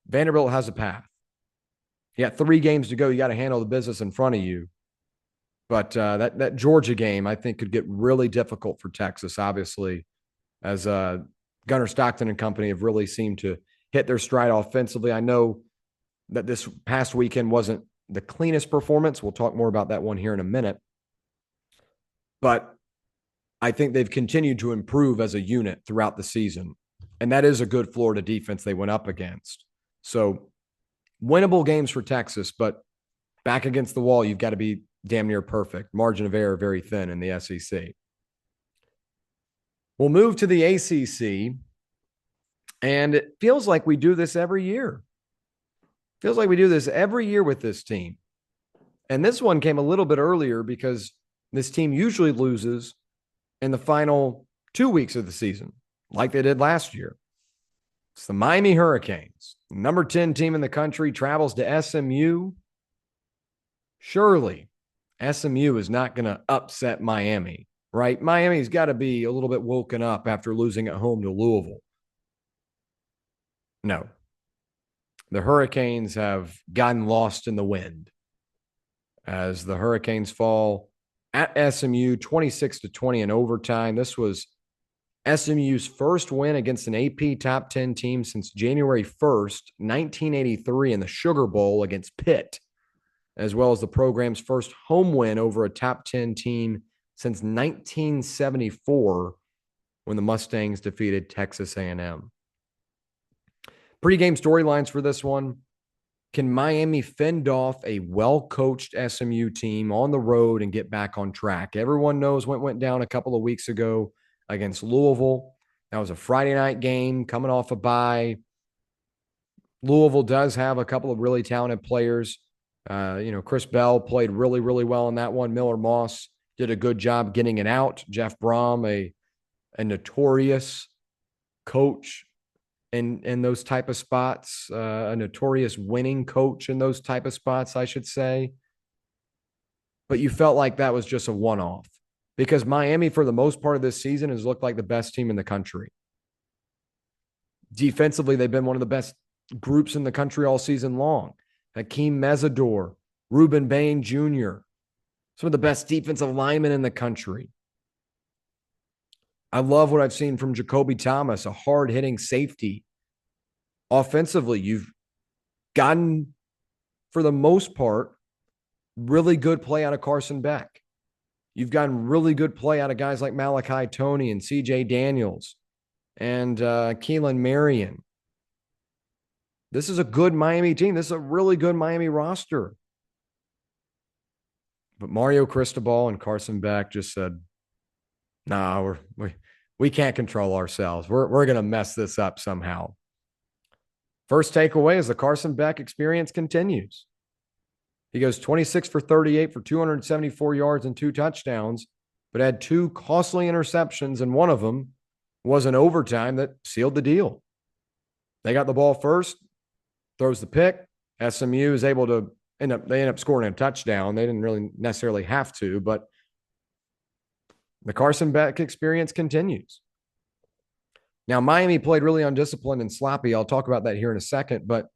Speaker 1: Vanderbilt has a path. You got 3 games to go. You got to handle the business in front of you. But that Georgia game, I think, could get really difficult for Texas, obviously, as Gunnar Stockton and company have really seemed to hit their stride offensively. I know that this past weekend wasn't the cleanest performance. We'll talk more about that one here in a minute. But I think they've continued to improve as a unit throughout the season. And that is a good Florida defense they went up against. So winnable games for Texas, but back against the wall, you've got to be damn near perfect. Margin of error very thin in the SEC. We'll move to the ACC, and it feels like we do this every year. Feels like we do this every year with this team. And this one came a little bit earlier because this team usually loses in the final 2 weeks of the season, like they did last year. It's the Miami Hurricanes. Number 10 team in the country travels to SMU. Surely SMU is not going to upset Miami, right? Miami's got to be a little bit woken up after losing at home to Louisville. No. The Hurricanes have gotten lost in the wind as the Hurricanes fall at SMU, 26-20 in overtime. This was SMU's first win against an AP top 10 team since January 1st, 1983 in the Sugar Bowl against Pitt, as well as the program's first home win over a top 10 team since 1974 when the Mustangs defeated Texas A&M. Pre-game storylines for this one. Can Miami fend off a well-coached SMU team on the road and get back on track? Everyone knows what went down a couple of weeks ago against Louisville. That was a Friday night game coming off a bye. Louisville does have a couple of really talented players. Chris Bell played really, really well in that one. Miller Moss did a good job getting it out. Jeff Brom, a notorious coach in those type of spots, a notorious winning coach in those type of spots, I should say. But you felt like that was just a one-off because Miami, for the most part of this season, has looked like the best team in the country. Defensively, they've been one of the best groups in the country all season long. Hakeem Mesidor, Ruben Bain Jr., some of the best defensive linemen in the country. I love what I've seen from Jacoby Thomas, a hard-hitting safety. Offensively, you've gotten, for the most part, really good play out of Carson Beck. You've gotten really good play out of guys like Malachi Toney and CJ Daniels and Keelan Marion. This is a good Miami team. This is a really good Miami roster. But Mario Cristobal and Carson Beck just said, nah, we can't control ourselves. We're going to mess this up somehow. First takeaway is the Carson Beck experience continues. He goes 26 for 38 for 274 yards and 2 touchdowns, but had 2 costly interceptions, and one of them was an overtime that sealed the deal. They got the ball first, throws the pick. SMU is able to end up scoring a touchdown. They didn't really necessarily have to, but the Carson Beck experience continues. Now, Miami played really undisciplined and sloppy. I'll talk about that here in a second, but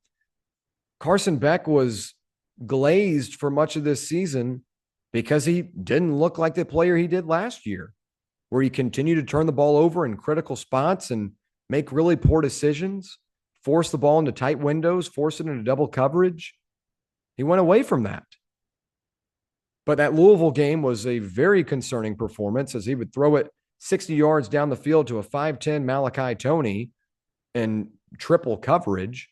Speaker 1: Carson Beck was glazed for much of this season because he didn't look like the player he did last year, where he continued to turn the ball over in critical spots and make really poor decisions, force the ball into tight windows, force it into double coverage. He went away from that. But that Louisville game was a very concerning performance as he would throw it 60 yards down the field to a 5'10 Malachi Toney in triple coverage.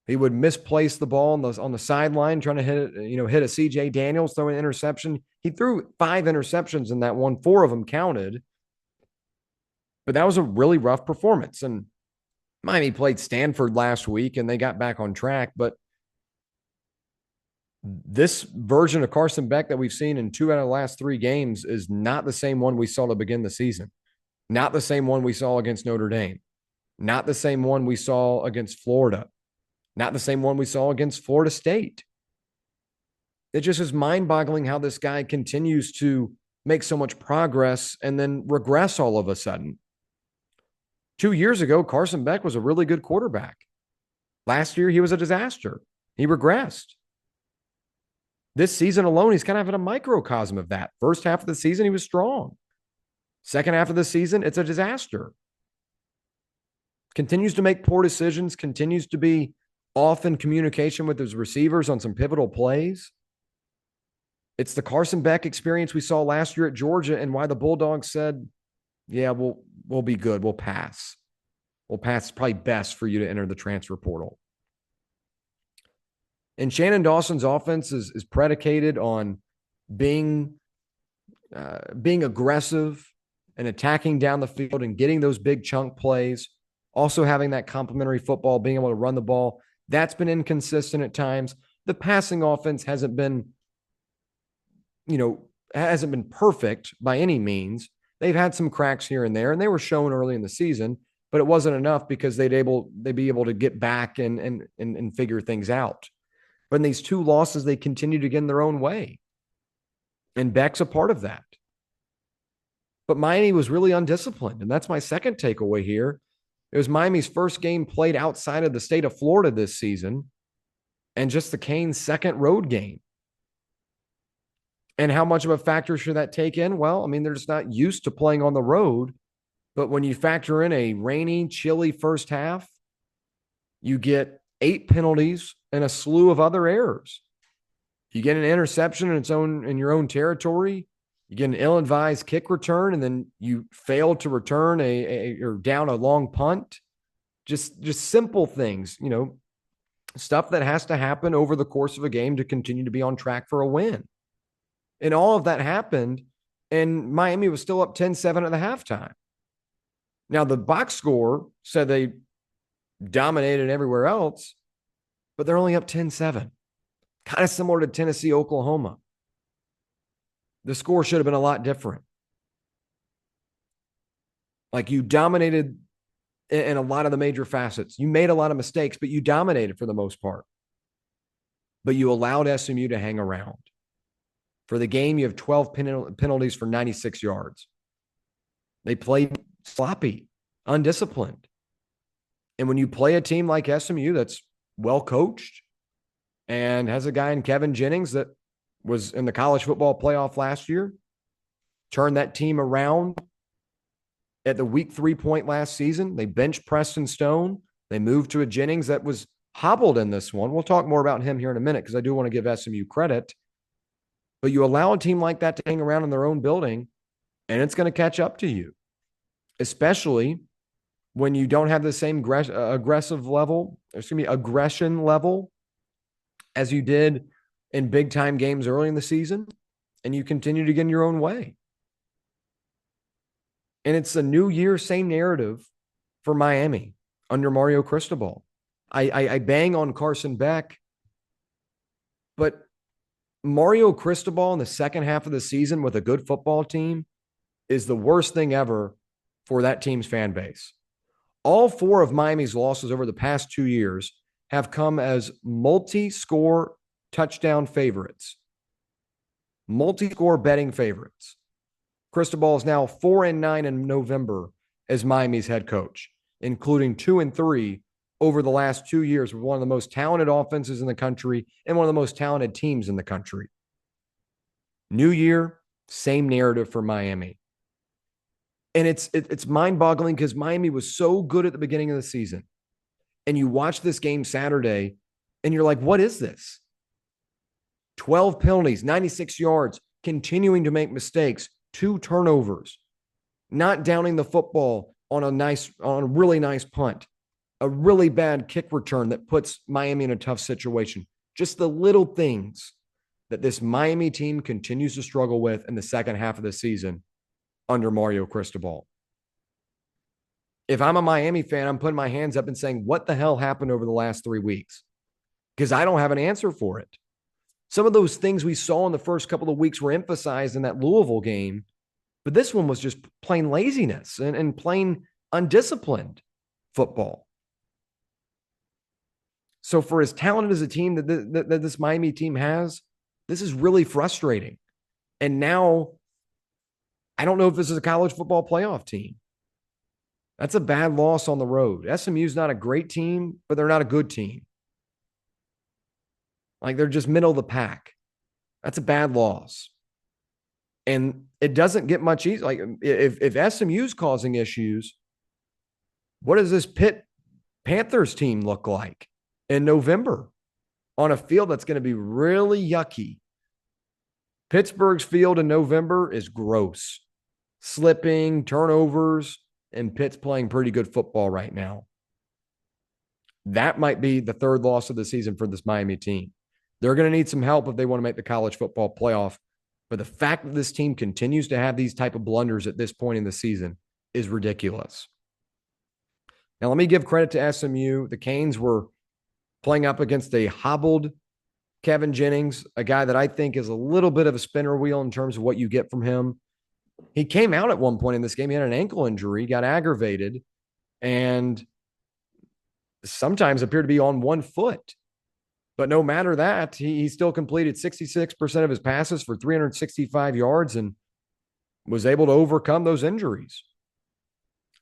Speaker 1: He would misplace the ball on the sideline, trying to hit a CJ Daniels, throwing an interception. He threw 5 interceptions in that one. 4 of them counted. But that was a really rough performance. And Miami played Stanford last week, and they got back on track. But this version of Carson Beck that we've seen in 2 out of the last 3 games is not the same one we saw to begin the season. Not the same one we saw against Notre Dame. Not the same one we saw against Florida. Not the same one we saw against Florida State. It just is mind-boggling how this guy continues to make so much progress and then regress all of a sudden. 2 years ago, Carson Beck was a really good quarterback. Last year, he was a disaster. He regressed. This season alone, he's kind of in a microcosm of that. First half of the season, he was strong. Second half of the season, it's a disaster. Continues to make poor decisions, continues to be off in communication with his receivers on some pivotal plays. It's the Carson Beck experience we saw last year at Georgia and why the Bulldogs said, yeah, we'll be good. We'll pass. We'll pass. It's probably best for you to enter the transfer portal. And Shannon Dawson's offense is predicated on being aggressive and attacking down the field and getting those big chunk plays. Also having that complementary football, being able to run the ball. That's been inconsistent at times. The passing offense hasn't been perfect by any means. They've had some cracks here and there, and they were shown early in the season, but it wasn't enough because they'd be able to get back and figure things out. But in these 2 losses, they continue to get in their own way. And Beck's a part of that. But Miami was really undisciplined. And that's my second takeaway here. It was Miami's first game played outside of the state of Florida this season and just the Canes' second road game. And how much of a factor should that take in? Well, I mean, they're just not used to playing on the road. But when you factor in a rainy, chilly first half, you get 8 penalties and a slew of other errors. You get an interception in your own territory. You get an ill-advised kick return, and then you fail to return or down a long punt. Just simple things, stuff that has to happen over the course of a game to continue to be on track for a win. And all of that happened, and Miami was still up 10-7 at the halftime. Now, the box score said they dominated everywhere else, but they're only up 10-7. Kind of similar to Tennessee, Oklahoma. The score should have been a lot different. Like, you dominated in a lot of the major facets. You made a lot of mistakes, but you dominated for the most part. But you allowed SMU to hang around. For the game, you have 12 penalties for 96 yards. They played sloppy, undisciplined. And when you play a team like SMU that's well coached and has a guy in Kevin Jennings that was in the college football playoff last year, turned that team around at the week 3 point last season. They benched Preston Stone. They moved to a Jennings that was hobbled in this one. We'll talk more about him here in a minute because I do want to give SMU credit. But you allow a team like that to hang around in their own building, and it's going to catch up to you, especially when you don't have the same aggression level as you did in big-time games early in the season, and you continue to get in your own way. And it's a new year, same narrative for Miami under Mario Cristobal. I bang on Carson Beck, but Mario Cristobal in the second half of the season with a good football team is the worst thing ever for that team's fan base. All 4 of Miami's losses over the past 2 years have come as multi-score touchdown favorites, multi-score betting favorites. Cristobal is now 4-9 in November as Miami's head coach, including 2-3 over the last 2 years with one of the most talented offenses in the country and one of the most talented teams in the country. New year, same narrative for Miami. And it's mind-boggling because Miami was so good at the beginning of the season. And you watch this game Saturday, and you're like, what is this? 12 penalties, 96 yards, continuing to make mistakes, 2 turnovers, not downing the football on a really nice punt, a really bad kick return that puts Miami in a tough situation. Just the little things that this Miami team continues to struggle with in the second half of the season under Mario Cristobal. If I'm a Miami fan, I'm putting my hands up and saying, what the hell happened over the last 3 weeks? Because I don't have an answer for it. Some of those things we saw in the first couple of weeks were emphasized in that Louisville game, but this one was just plain laziness and plain undisciplined football. So for as talented as a team that this Miami team has, this is really frustrating. And now I don't know if this is a college football playoff team. That's a bad loss on the road. SMU's not a great team, but they're not a good team. Like, they're just middle of the pack. That's a bad loss. And it doesn't get much easier. Like, if SMU's causing issues, what does this Pitt Panthers team look like in November on a field that's going to be really yucky? Pittsburgh's field in November is gross. Slipping, turnovers, and Pitt's playing pretty good football right now. That might be the 3rd loss of the season for this Miami team. They're going to need some help if they want to make the college football playoff. But the fact that this team continues to have these type of blunders at this point in the season is ridiculous. Now, let me give credit to SMU. The Canes were playing up against a hobbled Kevin Jennings, a guy that I think is a little bit of a spinner wheel in terms of what you get from him. He came out at one point in this game. He had an ankle injury, got aggravated, and sometimes appeared to be on one foot. But no matter that, he still completed 66% of his passes for 365 yards and was able to overcome those injuries.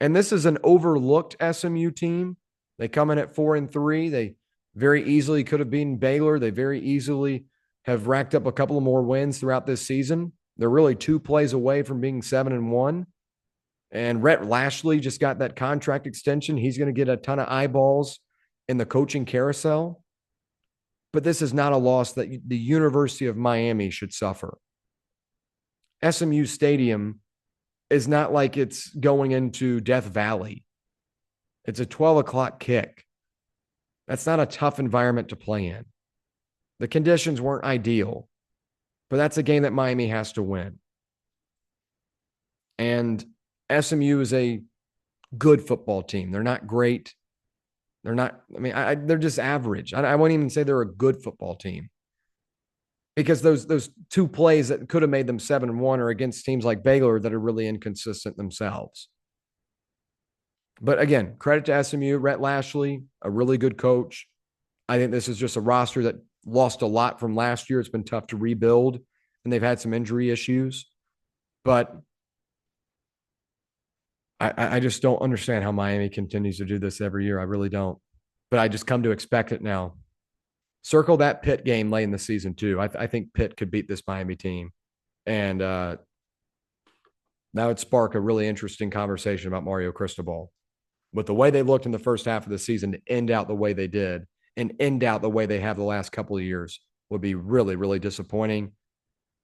Speaker 1: And this is an overlooked SMU team. They come in at 4-3. They very easily could have beaten Baylor. They very easily have racked up a couple of more wins throughout this season. They're really 2 plays away from being 7-1. And Rhett Lashley just got that contract extension. He's going to get a ton of eyeballs in the coaching carousel. But this is not a loss that the University of Miami should suffer. SMU Stadium is not like it's going into Death Valley. It's a 12 o'clock kick. That's not a tough environment to play in. The conditions weren't ideal, but that's a game that Miami has to win. And SMU is a good football team. They're not great. They're not, they're just average. I wouldn't even say they're a good football team, because those 2 plays that could have made them 7-1 are against teams like Baylor that are really inconsistent themselves. But again, credit to SMU, Rhett Lashley, a really good coach. I think this is just a roster that lost a lot from last year. It's been tough to rebuild, and they've had some injury issues. But I just don't understand how Miami continues to do this every year. I really don't. But I just come to expect it now. Circle that Pitt game late in the season, too. I think Pitt could beat this Miami team. And that would spark a really interesting conversation about Mario Cristobal. With the way they looked in the first half of the season to end out the way they did and end out the way they have the last couple of years would be really, really disappointing,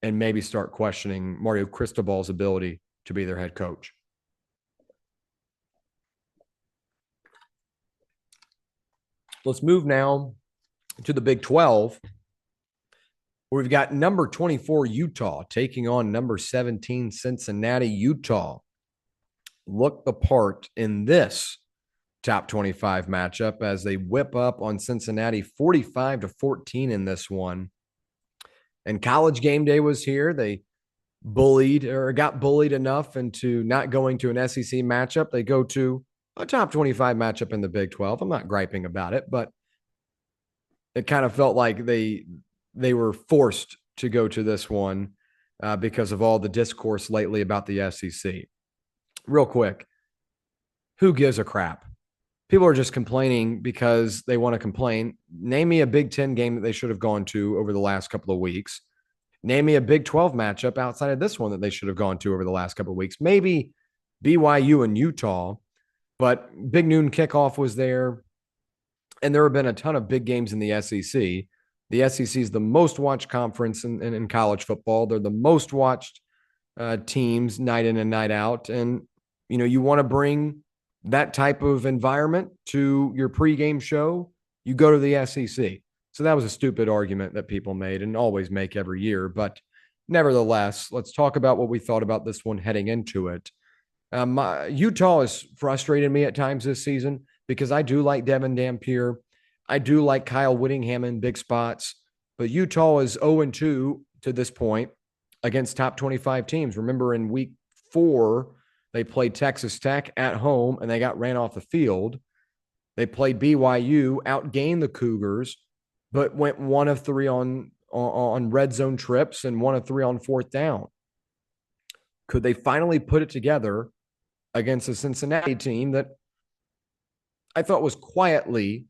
Speaker 1: and maybe start questioning Mario Cristobal's ability to be their head coach. Let's move now to the Big 12, where we've got number 24 Utah taking on number 17 Cincinnati. Utah looked the part in this top 25 matchup as they whip up on Cincinnati 45-14 in this one. And College game day was here. They got bullied enough into not going to an SEC matchup. They go to a top 25 matchup in the Big 12. I'm not griping about it, but it kind of felt like they were forced to go to this one because of all the discourse lately about the SEC. Real quick, who gives a crap? People are just complaining because they want to complain. Name me a Big 10 game that they should have gone to over the last couple of weeks. Name me a Big 12 matchup outside of this one that they should have gone to over the last couple of weeks. Maybe BYU and Utah, but Big Noon Kickoff was there, and there have been a ton of big games in the SEC. The SEC is the most watched conference in college football. They're the most watched teams night in and night out. And, you want to bring that type of environment to your pregame show, you go to the SEC. So that was a stupid argument that people made and always make every year. But nevertheless, let's talk about what we thought about this one heading into it. Utah has frustrated me at times this season because I do like Devin Dampier. I do like Kyle Whittingham in big spots. But Utah is 0-2 to this point against top 25 teams. Remember, in week 4, they played Texas Tech at home, and they got ran off the field. They played BYU, outgained the Cougars, but went 1 of 3 on red zone trips and 1 of 3 on 4th down. Could they finally put it together against a Cincinnati team that I thought was quietly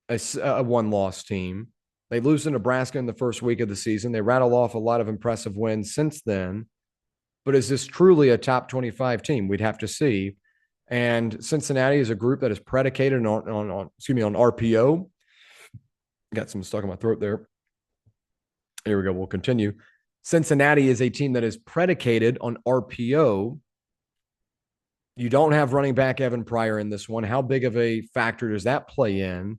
Speaker 1: a one-loss team? They lose to Nebraska in the first week of the season. They rattle off a lot of impressive wins since then. But is this truly a top 25 team? We'd have to see. And Cincinnati is a group that is predicated on RPO. Got some stuck in my throat there. Here we go. We'll continue. Cincinnati is a team that is predicated on RPO. You don't have running back Evan Pryor in this one. How big of a factor does that play in?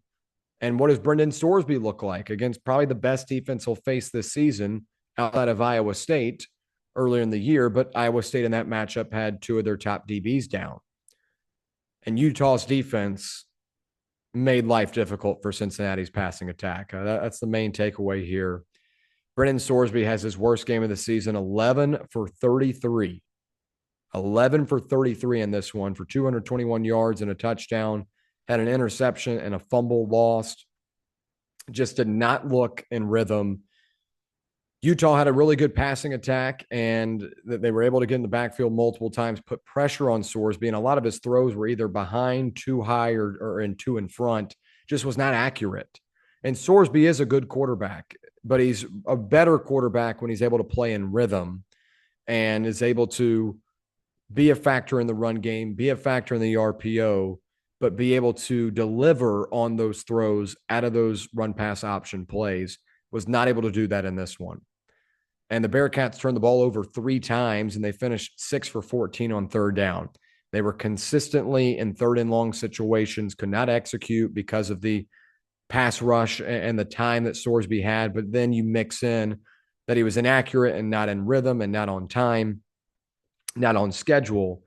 Speaker 1: And what does Brendan Sorsby look like against probably the best defense he'll face this season outside of Iowa State earlier in the year? But Iowa State in that matchup had 2 of their top DBs down. And Utah's defense made life difficult for Cincinnati's passing attack. That's the main takeaway here. Brendan Sorsby has his worst game of the season, 11 for 33. 11 for 33 in this one for 221 yards and a touchdown. Had an interception and a fumble lost. Just did not look in rhythm. Utah had a really good passing attack, and they were able to get in the backfield multiple times, put pressure on Sorsby, and a lot of his throws were either behind, too high, or in too in front. Just was not accurate. And Sorsby is a good quarterback. but he's a better quarterback when he's able to play in rhythm and is able to be a factor in the run game, be a factor in the RPO, but be able to deliver on those throws out of those run pass option plays. Was not able to do that in this one. And the Bearcats turned the ball over 3 times and they finished 6 for 14 on third down. They were consistently in third and long situations, could not execute because of the pass rush and the time that Sorsby had. But then you mix in that he was inaccurate and not in rhythm and not on time, not on schedule.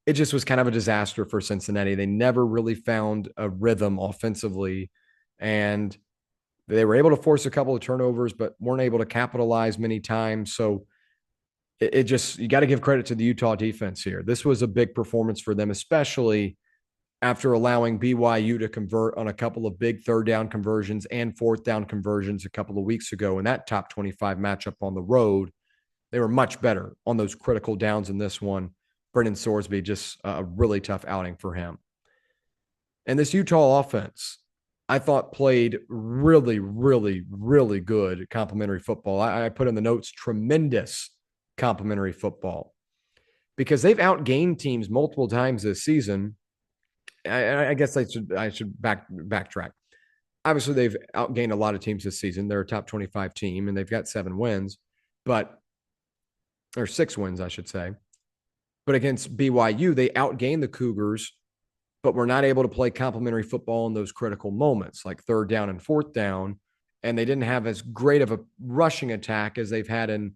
Speaker 1: It just was kind of a disaster for Cincinnati. They never really found a rhythm offensively, and they were able to force a couple of turnovers, but weren't able to capitalize many times. So it just, you got to give credit to the Utah defense here. This was a big performance for them, especially after allowing BYU to convert on a couple of big third down conversions and fourth down conversions a couple of weeks ago in that top 25 matchup on the road. They were much better on those critical downs in this one. Brendan Sorsby, just a really tough outing for him. And this Utah offense, I thought played really, really, really good complimentary football. I put in the notes, tremendous complimentary football, because they've outgained teams multiple times this season. I guess I should backtrack. Obviously, they've outgained a lot of teams this season. They're a top 25 team, and they've got 7 wins, or 6 wins, I should say. But against BYU, they outgained the Cougars, but were not able to play complimentary football in those critical moments, like third down and fourth down. And they didn't have as great of a rushing attack as they've had in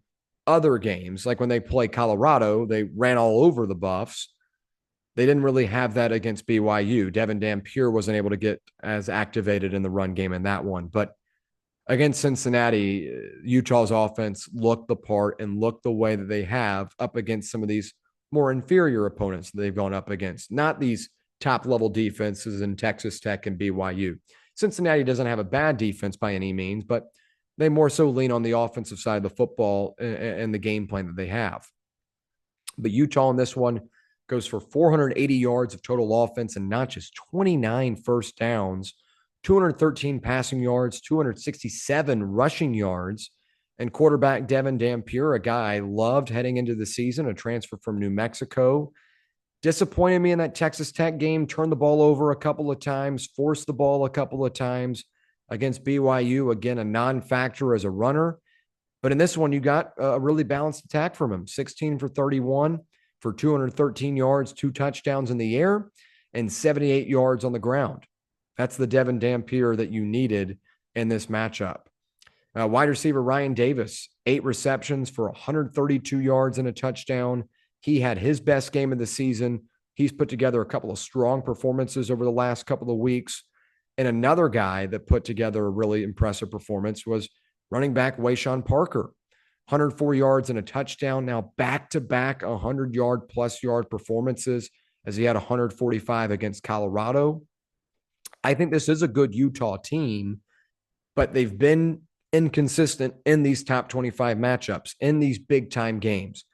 Speaker 1: other games. Like when they play Colorado, they ran all over the Buffs. They didn't really have that against BYU. Devin Dampier wasn't able to get as activated in the run game in that one. But against Cincinnati, Utah's offense looked the part and looked the way that they have up against some of these more inferior opponents that they've gone up against. Not these top level defenses in Texas Tech and BYU. Cincinnati doesn't have a bad defense by any means, but they more so lean on the offensive side of the football and the game plan that they have. But Utah in this one goes for 480 yards of total offense and not just 29 first downs, 213 passing yards, 267 rushing yards. And quarterback Devin Dampier, a guy I loved heading into the season, a transfer from New Mexico, disappointed me in that Texas Tech game, turned the ball over a couple of times, forced the ball a couple of times against BYU. Again, a non-factor as a runner. But in this one, you got a really balanced attack from him, 16 for 31 for 213 yards, 2 touchdowns in the air, and 78 yards on the ground. That's the Devin Dampier that you needed in this matchup. Wide receiver Ryan Davis, 8 receptions for 132 yards and a touchdown. He had his best game of the season. He's put together a couple of strong performances over the last couple of weeks. And another guy that put together a really impressive performance was running back Wayshawn Parker. 104 yards and a touchdown. Now back-to-back 100-yard plus yard performances, as he had 145 against Colorado. I think this is a good Utah team, but they've been inconsistent in these top 25 matchups, in these big-time games.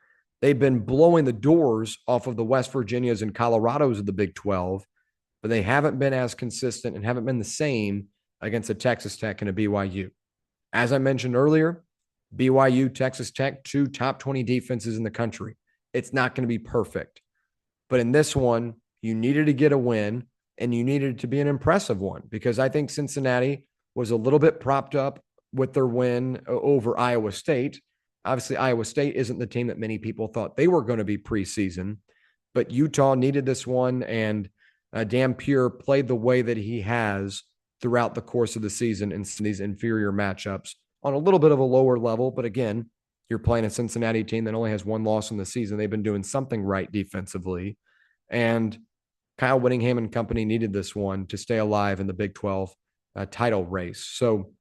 Speaker 1: They've been blowing the doors off of the West Virginias and Colorados of the Big 12, but they haven't been as consistent and haven't been the same against a Texas Tech and a BYU. As I mentioned earlier, BYU, Texas Tech, 2 top 20 defenses in the country. It's not going to be perfect. But in this one, you needed to get a win, and you needed to be an impressive one, because I think Cincinnati was a little bit propped up with their win over Iowa State. Obviously, Iowa State isn't the team that many people thought they were going to be preseason, but Utah needed this one, and Dampier played the way that he has throughout the course of the season in these inferior matchups on a little bit of a lower level. But again, you're playing a Cincinnati team that only has 1 loss in the season. They've been doing something right defensively. And Kyle Whittingham and company needed this one to stay alive in the Big 12 title race. So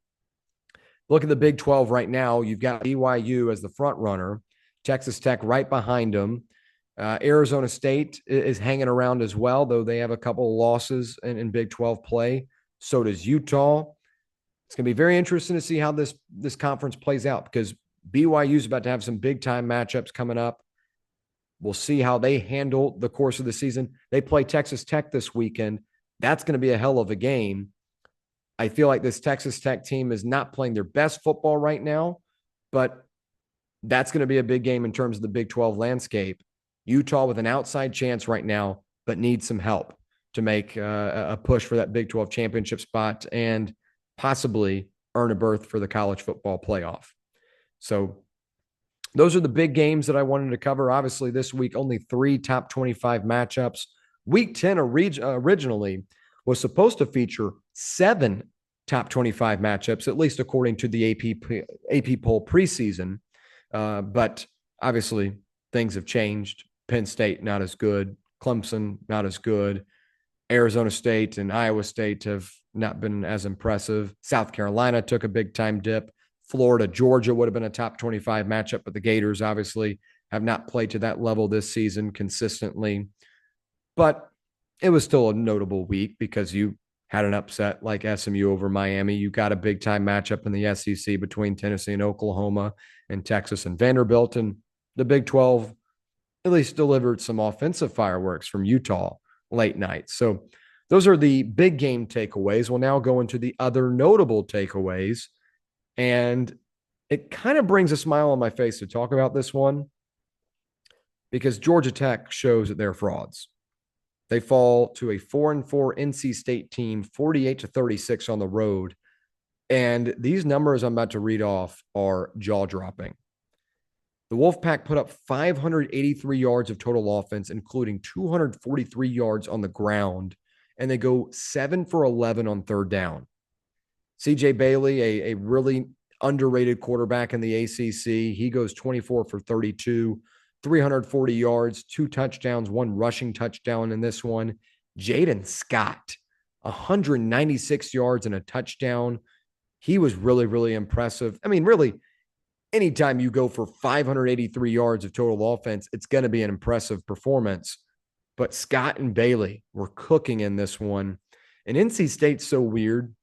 Speaker 1: look at the Big 12 right now. You've got BYU as the front runner, Texas Tech right behind them. Arizona State is hanging around as well, though they have a couple of losses in Big 12 play. So does Utah. It's going to be very interesting to see how this conference plays out, because BYU is about to have some big-time matchups coming up. We'll see how they handle the course of the season. They play Texas Tech this weekend. That's going to be a hell of a game. I feel like this Texas Tech team is not playing their best football right now, but that's going to be a big game in terms of the Big 12 landscape. Utah with an outside chance right now, but needs some help to make a push for that Big 12 championship spot and possibly earn a berth for the college football playoff. So those are the big games that I wanted to cover. Obviously, this week, only 3 top 25 matchups. Week 10 originally was supposed to feature 7 top 25 matchups, at least according to the AP poll preseason. But obviously, things have changed. Penn State, not as good. Clemson, not as good. Arizona State and Iowa State have not been as impressive. South Carolina took a big time dip. Florida, Georgia would have been a top 25 matchup, but the Gators obviously have not played to that level this season consistently. But it was still a notable week because you had an upset like SMU over Miami. You got a big time matchup in the SEC between Tennessee and Oklahoma and Texas and Vanderbilt. And the Big 12 at least delivered some offensive fireworks from Utah late night. So those are the big game takeaways. We'll now go into the other notable takeaways. And it kind of brings a smile on my face to talk about this one because Georgia Tech shows that they're frauds. They fall to a 4-4 NC State team, 48-36 on the road. And these numbers I'm about to read off are jaw-dropping. The Wolfpack put up 583 yards of total offense, including 243 yards on the ground, and they go 7 for 11 on third down. CJ Bailey, a really underrated quarterback in the ACC, he goes 24 for 32, 340 yards, 2 touchdowns, 1 rushing touchdown in this one. Jaden Scott, 196 yards and a touchdown. He was really, really impressive. I mean, really, anytime you go for 583 yards of total offense, it's going to be an impressive performance. But Scott and Bailey were cooking in this one. And NC State's so weird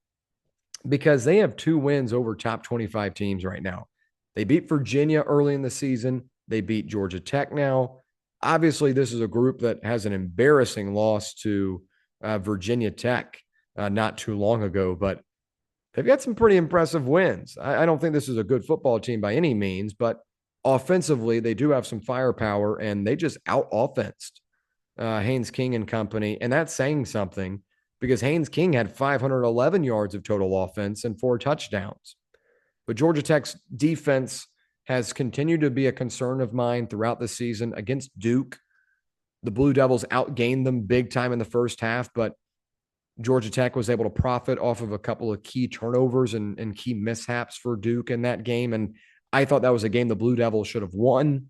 Speaker 1: because they have 2 wins over top 25 teams right now. They beat Virginia early in the season. They beat Georgia Tech now. Obviously, this is a group that has an embarrassing loss to Virginia Tech not too long ago, but they've got some pretty impressive wins. I don't think this is a good football team by any means, but offensively, they do have some firepower, and they just out-offensed Haynes King and company, and that's saying something because Haynes King had 511 yards of total offense and 4 touchdowns. But Georgia Tech's defense has continued to be a concern of mine throughout the season. Against Duke, the Blue Devils outgained them big time in the first half, but Georgia Tech was able to profit off of a couple of key turnovers and key mishaps for Duke in that game. And I thought that was a game the Blue Devils should have won.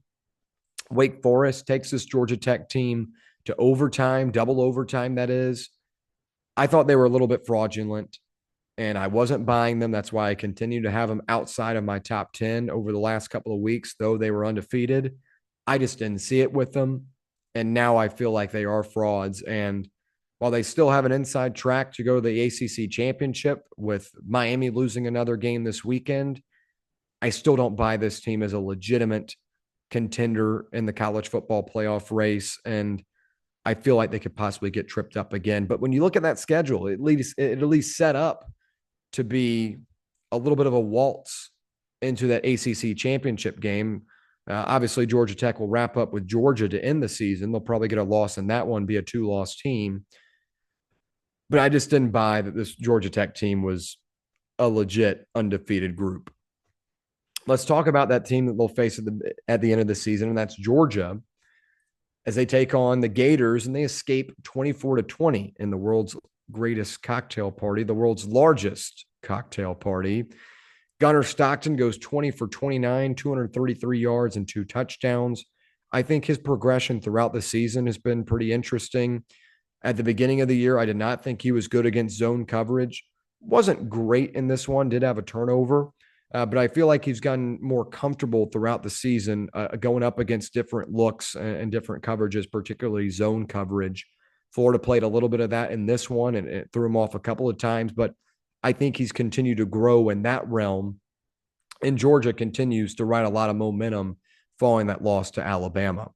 Speaker 1: Wake Forest takes this Georgia Tech team to overtime, double overtime, that is. I thought they were a little bit fraudulent, and I wasn't buying them. That's why I continue to have them outside of my top 10 over the last couple of weeks, though they were undefeated. I just didn't see it with them, and now I feel like they are frauds. And while they still have an inside track to go to the ACC championship with Miami losing another game this weekend, I still don't buy this team as a legitimate contender in the college football playoff race. And I feel like they could possibly get tripped up again. But when you look at that schedule, it at least set up to be a little bit of a waltz into that ACC championship game. Obviously, Georgia Tech will wrap up with Georgia to end the season. They'll probably get a loss in that one, be a 2-loss team. But I just didn't buy that this Georgia Tech team was a legit undefeated group. Let's talk about that team that they'll face at the end of the season, and that's Georgia, as they take on the Gators, and they escape 24-20 in the world's greatest cocktail party, the world's largest cocktail party. Gunnar Stockton goes 20 for 29, 233 yards and 2 touchdowns. I think his progression throughout the season has been pretty interesting. At the beginning of the year, I did not think he was good against zone coverage. Wasn't great in this one, did have a turnover. But I feel like he's gotten more comfortable throughout the season going up against different looks and different coverages, particularly zone coverage. Florida played a little bit of that in this one, and it threw him off a couple of times. But I think he's continued to grow in that realm. And Georgia continues to ride a lot of momentum following that loss to Alabama.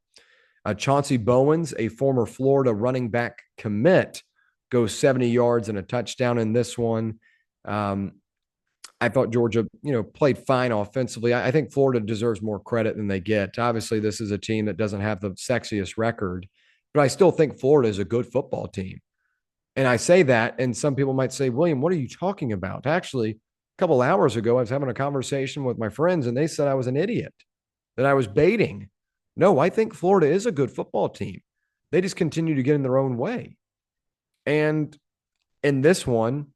Speaker 1: Chauncey Bowens, a former Florida running back commit, goes 70 yards and a touchdown in this one. Um, I thought Georgia, played fine offensively. I think Florida deserves more credit than they get. Obviously, this is a team that doesn't have the sexiest record, but I still think Florida is a good football team. And I say that, and some people might say, William, what are you talking about? Actually, a couple hours ago, I was having a conversation with my friends, and they said I was an idiot, that I was baiting. No, I think Florida is a good football team. They just continue to get in their own way. And in this one,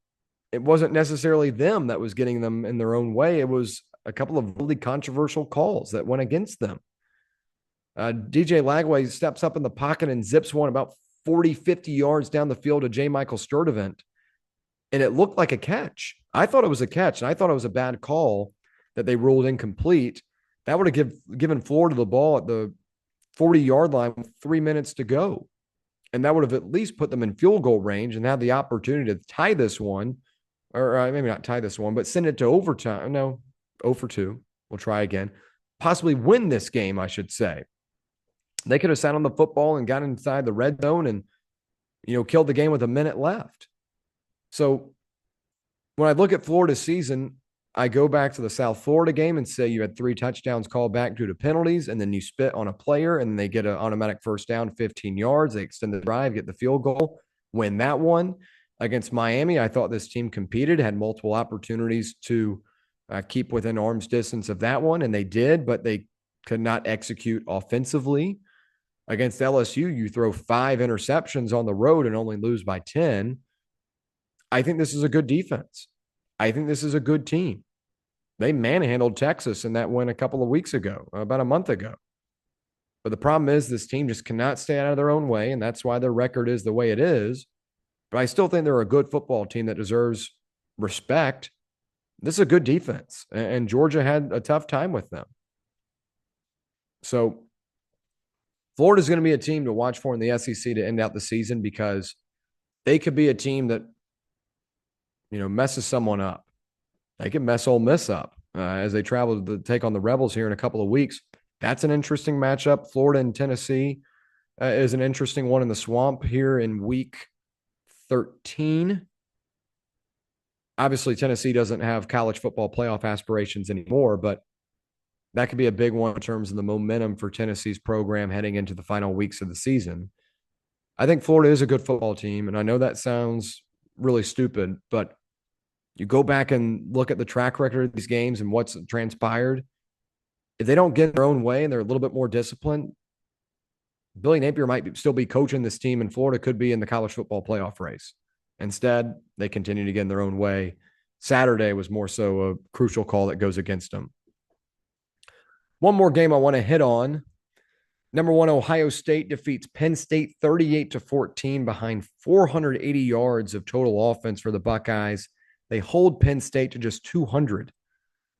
Speaker 1: it wasn't necessarily them that was getting them in their own way. It was a couple of really controversial calls that went against them. DJ Lagway steps up in the pocket and zips one about 40, 50 yards down the field to J. Michael Sturdivant. And it looked like a catch. I thought it was a catch, and I thought it was a bad call that they ruled incomplete. That would have given Florida the ball at the 40-yard line with 3 minutes to go. And that would have at least put them in field goal range and had the opportunity to tie this one, or maybe not tie this one, but send it to overtime. No, 0 for 2. We'll try again. Possibly win this game, I should say. They could have sat on the football and got inside the red zone and, killed the game with a minute left. So when I look at Florida's season, I go back to the South Florida game and say you had 3 touchdowns called back due to penalties, and then you spit on a player and they get an automatic first down, 15 yards. They extend the drive, get the field goal, win that one. Against Miami, I thought this team competed, had multiple opportunities to keep within arm's distance of that one, and they did, but they could not execute offensively. Against LSU, you throw 5 interceptions on the road and only lose by 10. I think this is a good defense. I think this is a good team. They manhandled Texas in that win a couple of weeks ago, about a month ago. But the problem is this team just cannot stay out of their own way, and that's why their record is the way it is. But I still think they're a good football team that deserves respect. This is a good defense, and Georgia had a tough time with them. So Florida's going to be a team to watch for in the SEC to end out the season because they could be a team that, messes someone up. They could mess Ole Miss up as they travel to take on the Rebels here in a couple of weeks. That's an interesting matchup. Florida and Tennessee is an interesting one in the Swamp here in week 13. Obviously, Tennessee doesn't have college football playoff aspirations anymore, but that could be a big one in terms of the momentum for Tennessee's program heading into the final weeks of the season. I think Florida is a good football team, and I know that sounds really stupid, but you go back and look at the track record of these games and what's transpired. If they don't get their own way and they're a little bit more disciplined, Billy Napier might still be coaching this team, and Florida could be in the college football playoff race. Instead, they continue to get in their own way. Saturday was more so a crucial call that goes against them. One more game I want to hit on. Number 1, Ohio State defeats Penn State 38-14 behind 480 yards of total offense for the Buckeyes. They hold Penn State to just 200.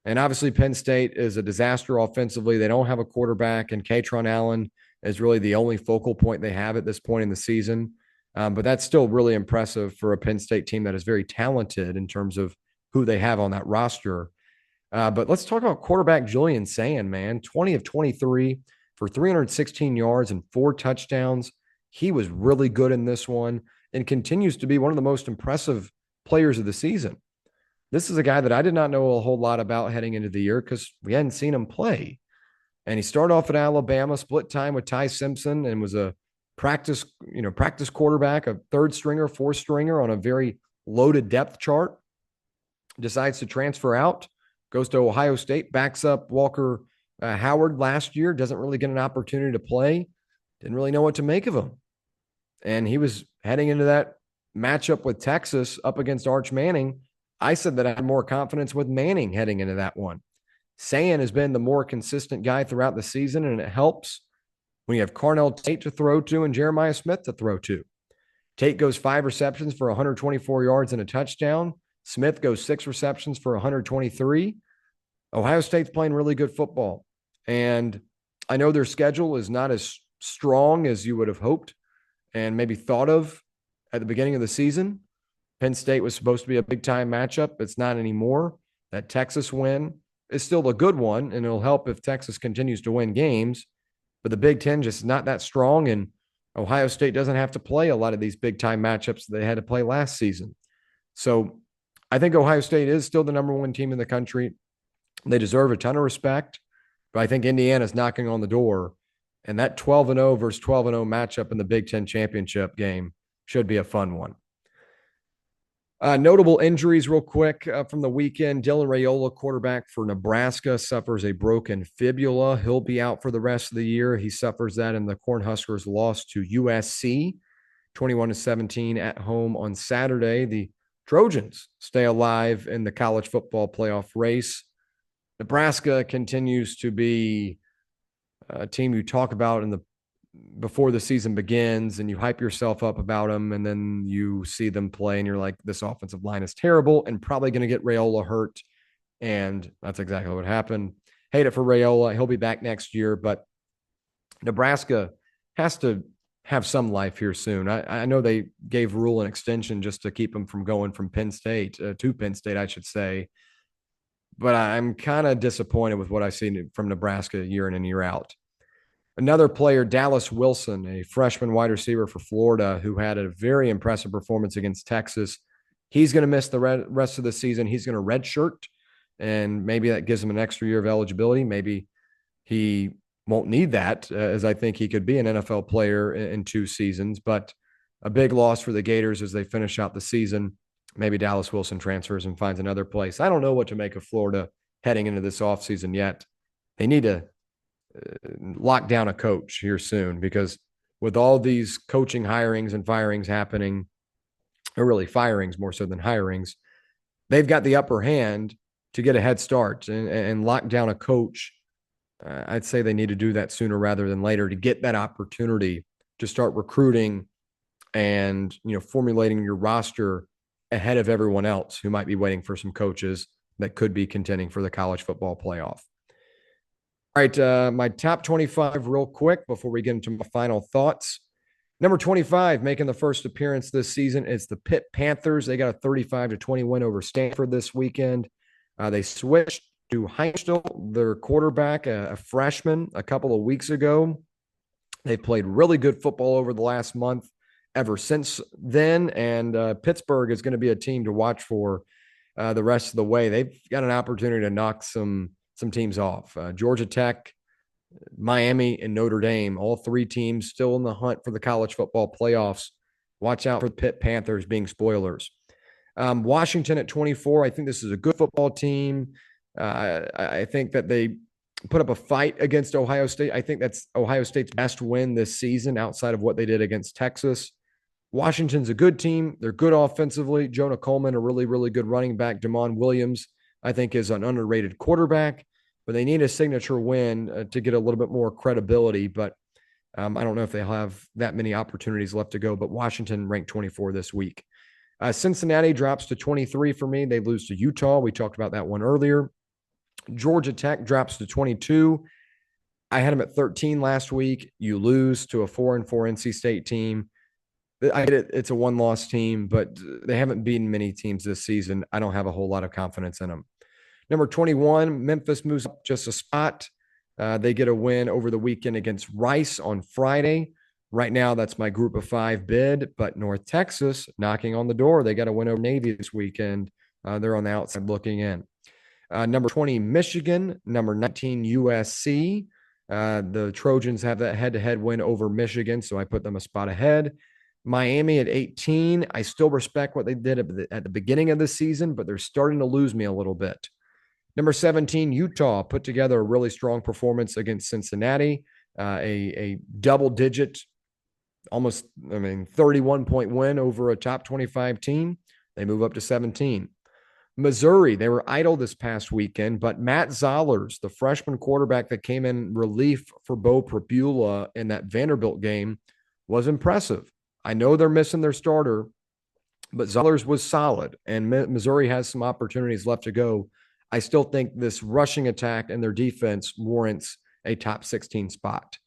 Speaker 1: And obviously, Penn State is a disaster offensively. They don't have a quarterback, and Katron Allen is really the only focal point they have at this point in the season. But that's still really impressive for a Penn State team that is very talented in terms of who they have on that roster. But let's talk about quarterback Julian Sand, man. 20 of 23 for 316 yards and 4 touchdowns. He was really good in this one and continues to be one of the most impressive players of the season. This is a guy that I did not know a whole lot about heading into the year because we hadn't seen him play. And he started off at Alabama, split time with Ty Simpson, and was a practice quarterback, a 3rd stringer, 4th stringer on a very loaded depth chart. Decides to transfer out, goes to Ohio State, backs up Walker Howard last year, doesn't really get an opportunity to play, didn't really know what to make of him. And he was heading into that matchup with Texas up against Arch Manning. I said that I had more confidence with Manning heading into that one. Sand has been the more consistent guy throughout the season, and it helps when you have Carnell Tate to throw to and Jeremiah Smith to throw to. Tate goes 5 receptions for 124 yards and a touchdown. Smith goes 6 receptions for 123. Ohio State's playing really good football. And I know their schedule is not as strong as you would have hoped and maybe thought of at the beginning of the season. Penn State was supposed to be a big-time matchup. It's not anymore. That Texas win is still a good one, and it'll help if Texas continues to win games. But the Big Ten just not that strong, and Ohio State doesn't have to play a lot of these big-time matchups that they had to play last season. So I think Ohio State is still the number one team in the country. They deserve a ton of respect, but I think Indiana's knocking on the door. And that 12-0 versus 12-0 matchup in the Big Ten championship game should be a fun one. Notable injuries, real quick, from the weekend. Dylan Raiola, quarterback for Nebraska, suffers a broken fibula. He'll be out for the rest of the year. He suffers that in the Cornhuskers' loss to USC, 21-17 at home on Saturday. The Trojans stay alive in the college football playoff race. Nebraska continues to be a team you talk about before the season begins, and you hype yourself up about them, and then you see them play and you're like, this offensive line is terrible and probably going to get Raiola hurt. And that's exactly what happened. Hate it for Raiola. He'll be back next year, but Nebraska has to have some life here soon. I know they gave Rule an extension just to keep him from going from Penn State to Penn State, I should say. But I'm kind of disappointed with what I've seen from Nebraska year in and year out. Another player, Dallas Wilson, a freshman wide receiver for Florida, who had a very impressive performance against Texas. He's going to miss the rest of the season. He's going to redshirt, and maybe that gives him an extra year of eligibility. Maybe he won't need that, as I think he could be an NFL player in 2 seasons. But a big loss for the Gators as they finish out the season. Maybe Dallas Wilson transfers and finds another place. I don't know what to make of Florida heading into this offseason yet. They need to lock down a coach here soon, because with all these coaching hirings and firings happening, or really firings more so than hirings, they've got the upper hand to get a head start and lock down a coach. I'd say they need to do that sooner rather than later to get that opportunity to start recruiting and, formulating your roster ahead of everyone else who might be waiting for some coaches that could be contending for the college football playoff. All right, my top 25 real quick before we get into my final thoughts. Number 25, making the first appearance this season, is the Pitt Panthers. They got a 35-20 win over Stanford this weekend. They switched to Heupel, their quarterback, a freshman, a couple of weeks ago. They've played really good football over the last month ever since then, and Pittsburgh is going to be a team to watch for the rest of the way. They've got an opportunity to knock some teams off. Georgia Tech, Miami, and Notre Dame, all 3 teams still in the hunt for the college football playoffs. Watch out for the Pitt Panthers being spoilers. Washington at 24, I think this is a good football team. I think that they put up a fight against Ohio State. I think that's Ohio State's best win this season outside of what they did against Texas. Washington's a good team. They're good offensively. Jonah Coleman, a really, really good running back. Damon Williams, I think, is an underrated quarterback, but they need a signature win to get a little bit more credibility. But I don't know if they'll have that many opportunities left to go, but Washington ranked 24 this week. Cincinnati drops to 23 for me. They lose to Utah. We talked about that one earlier. Georgia Tech drops to 22. I had them at 13 last week. You lose to a 4-4 NC State team. I get it. It's a 1-loss team, but they haven't beaten many teams this season. I don't have a whole lot of confidence in them. Number 21, Memphis moves up just a spot. They get a win over the weekend against Rice on Friday. Right now, that's my group of 5 bid, but North Texas knocking on the door. They got a win over Navy this weekend. They're on the outside looking in. Number 20, Michigan. Number 19, USC. The Trojans have that head-to-head win over Michigan, so I put them a spot ahead. Miami at 18. I still respect what they did at the beginning of the season, but they're starting to lose me a little bit. Number 17, Utah put together a really strong performance against Cincinnati, a double-digit, almost, 31-point win over a top 25 team. They move up to 17. Missouri, they were idle this past weekend, but Matt Zollers, the freshman quarterback that came in relief for Bo Pribula in that Vanderbilt game, was impressive. I know they're missing their starter, but Zollers was solid, and Missouri has some opportunities left to go. I still think this rushing attack and their defense warrants a top 16 spot.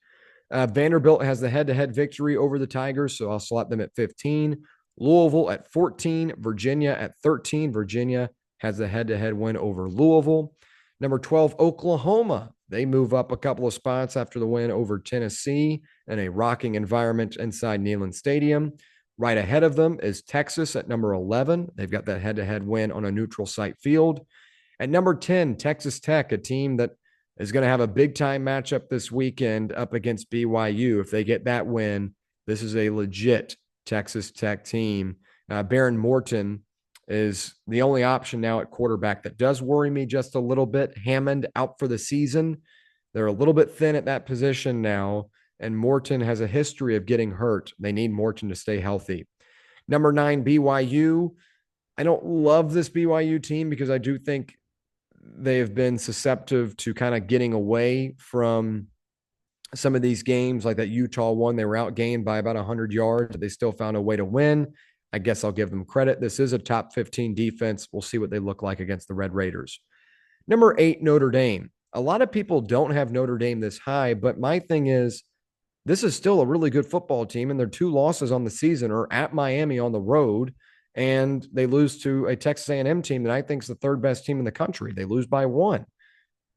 Speaker 1: Vanderbilt has the head-to-head victory over the Tigers, so I'll slot them at 15. Louisville at 14. Virginia at 13. Virginia has the head-to-head win over Louisville. Number 12, Oklahoma. They move up a couple of spots after the win over Tennessee in a rocking environment inside Neyland Stadium. Right ahead of them is Texas at number 11. They've got that head-to-head win on a neutral site field. At number 10, Texas Tech, a team that is going to have a big-time matchup this weekend up against BYU. If they get that win, this is a legit Texas Tech team. Baron Morton is the only option now at quarterback. That does worry me just a little bit. Hammond out for the season. They're a little bit thin at that position now, and Morton has a history of getting hurt. They need Morton to stay healthy. Number 9, BYU. I don't love this BYU team because I do think they have been susceptible to kind of getting away from some of these games, like that Utah one. They were outgained by about 100 yards, but they still found a way to win. I guess I'll give them credit. This is a top 15 defense. We'll see what they look like against the Red Raiders. Number 8, Notre Dame. A lot of people don't have Notre Dame this high, but my thing is, this is still a really good football team, and their 2 losses on the season are at Miami on the road, and they lose to a Texas A&M team that I think is the 3rd best team in the country. They lose by 1.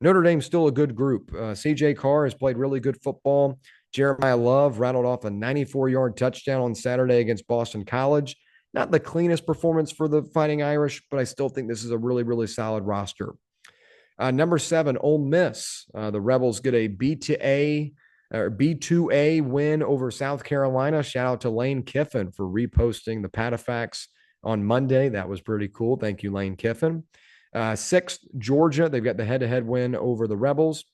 Speaker 1: Notre Dame's still a good group. CJ Carr has played really good football. Jeremiah Love rattled off a 94-yard touchdown on Saturday against Boston College. Not the cleanest performance for the Fighting Irish, but I still think this is a really, really solid roster. Number 7, Ole Miss. The Rebels get a B2A win over South Carolina. Shout out to Lane Kiffin for reposting the PatteFacts on Monday. That was pretty cool. Thank you, Lane Kiffin. 6th, Georgia. They've got the head-to-head win over the Rebels.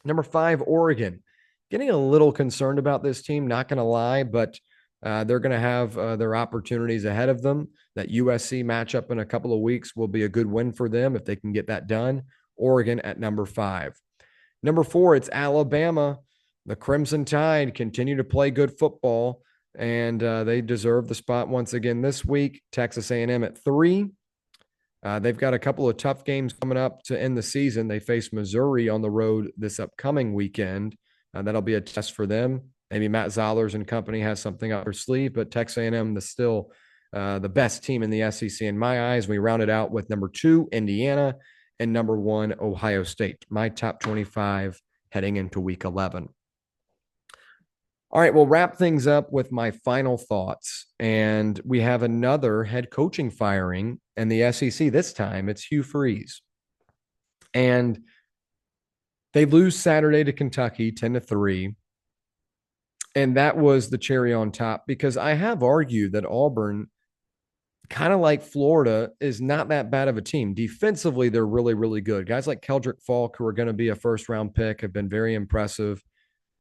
Speaker 1: Number 5, Oregon. Getting a little concerned about this team, not going to lie, but they're going to have their opportunities ahead of them. That USC matchup in a couple of weeks will be a good win for them if they can get that done. Oregon at number 5. Number 4, it's Alabama. The Crimson Tide continue to play good football, and they deserve the spot once again this week. Texas A&M at 3. They've got a couple of tough games coming up to end the season. They face Missouri on the road this upcoming weekend. That'll be a test for them. Maybe Matt Zollers and company has something up their sleeve, but Texas A&M is still the best team in the SEC in my eyes. We round it out with number 2, Indiana, and number 1, Ohio State. My top 25 heading into week 11. All right, we'll wrap things up with my final thoughts. And we have another head coaching firing in the SEC. This time it's Hugh Freeze. And they lose Saturday to Kentucky 10-3. And that was the cherry on top, because I have argued that Auburn, kind of like Florida, is not that bad of a team. Defensively, they're really, really good. Guys like Keldrick Falk, who are going to be a first-round pick, have been very impressive.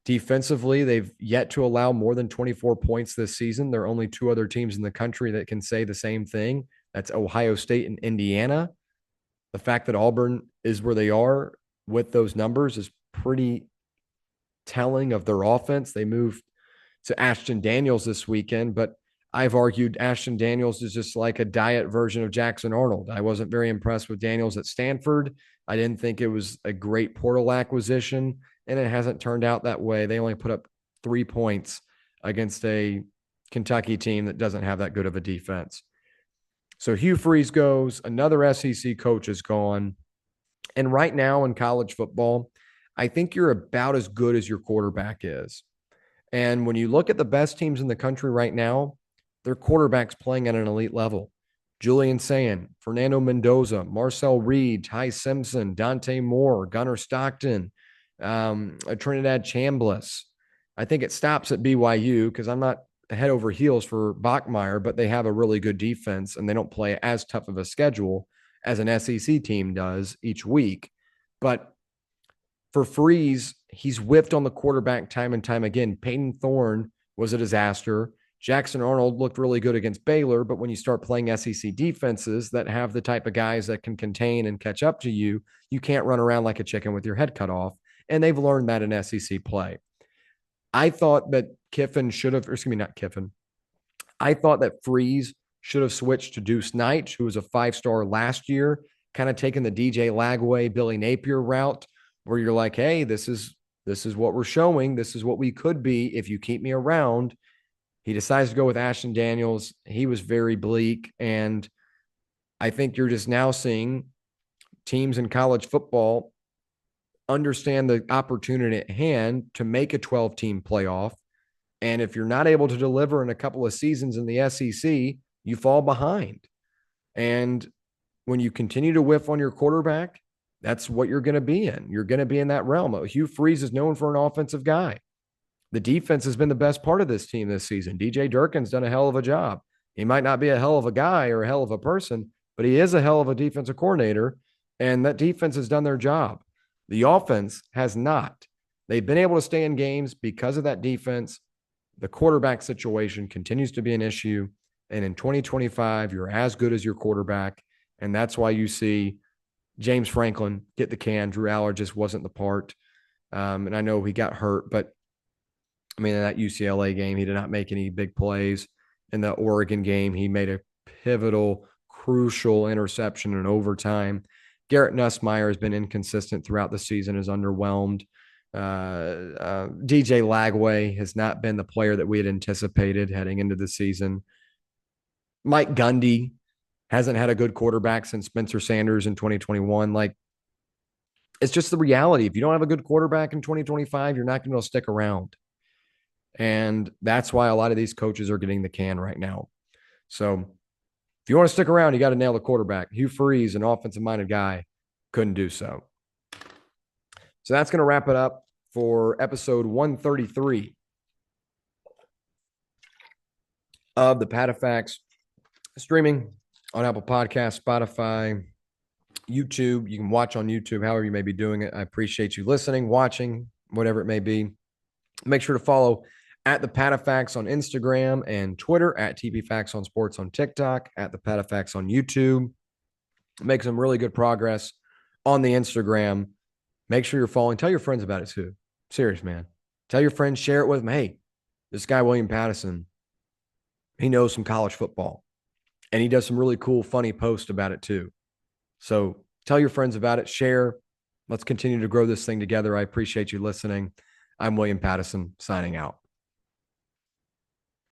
Speaker 1: Defensively, they've yet to allow more than 24 points this season. There are only 2 other teams in the country that can say the same thing. That's Ohio State and Indiana. The fact that Auburn is where they are with those numbers is pretty telling of their offense. They moved to Ashton Daniels this weekend, but I've argued Ashton Daniels is just like a diet version of Jackson Arnold. I wasn't very impressed with Daniels at Stanford. I didn't think it was a great portal acquisition, and it hasn't turned out that way. They only put up 3 points against a Kentucky team that doesn't have that good of a defense. So Hugh Freeze goes, another SEC coach is gone. And right now in college football, I think you're about as good as your quarterback is. And when you look at the best teams in the country right now, their quarterback's playing at an elite level. Julian Sayin, Fernando Mendoza, Marcel Reed, Ty Simpson, Dante Moore, Gunnar Stockton, Trinidad Chambliss. I think it stops at BYU because I'm not head over heels for Bachmeier, but they have a really good defense and they don't play as tough of a schedule as an SEC team does each week. But for Freeze, he's whiffed on the quarterback time and time again. Peyton Thorne was a disaster. Jackson Arnold looked really good against Baylor, but when you start playing SEC defenses that have the type of guys that can contain and catch up to you, you can't run around like a chicken with your head cut off. And they've learned that in SEC play. I thought that Kiffin should have, not Kiffin. I thought that Freeze should have switched to Deuce Knight, who was a 5-star last year, kind of taking the DJ Lagway, Billy Napier route, where you're like, hey, this is what we're showing. This is what we could be if you keep me around. He decides to go with Ashton Daniels. He was very bleak. And I think you're just now seeing teams in college football understand the opportunity at hand to make a 12-team playoff And if you're not able to deliver in a couple of seasons in the SEC, you fall behind. And when you continue to whiff on your quarterback, that's what you're going to be in. You're going to be in that realm. Hugh Freeze is known for an offensive guy. The defense has been the best part of this team this season. DJ Durkin's done a hell of a job. He might not be a hell of a guy or a hell of a person, but he is a hell of a defensive coordinator, and that defense has done their job. The offense has not. They've been able to stay in games because of that defense. The quarterback situation continues to be an issue. And in 2025, you're as good as your quarterback. And that's why you see James Franklin get the can. Drew Aller just wasn't the part. And I know he got hurt, but I mean, in that UCLA game, he did not make any big plays. In the Oregon game, he made a pivotal, crucial interception in overtime. Garrett Nussmeier has been inconsistent throughout the season, is underwhelmed. DJ Lagway has not been the player that we had anticipated heading into the season. Mike Gundy hasn't had a good quarterback since Spencer Sanders in 2021. Like, it's just the reality. If you don't have a good quarterback in 2025, you're not going to be able to stick around. And that's why a lot of these coaches are getting the can right now. So if you want to stick around, you got to nail the quarterback. Hugh Freeze, an offensive-minded guy, couldn't do so. So that's going to wrap it up for episode 133 of the PatteFacts, streaming on Apple Podcasts, Spotify, YouTube. You can watch on YouTube, however you may be doing it. I appreciate you listening, watching, whatever it may be. Make sure to follow at the PatteFacts on Instagram and Twitter, at tpfactsonsports on TikTok, at the PatteFacts on YouTube. Make some really good progress on the Instagram. Make sure you're following. Tell your friends about it too. Serious, man. Tell your friends, share it with them. Hey, this guy, William Pattison, he knows some college football. And he does some really cool, funny posts about it too. So tell your friends about it. Share. Let's continue to grow this thing together. I appreciate you listening. I'm William Pattison, signing out.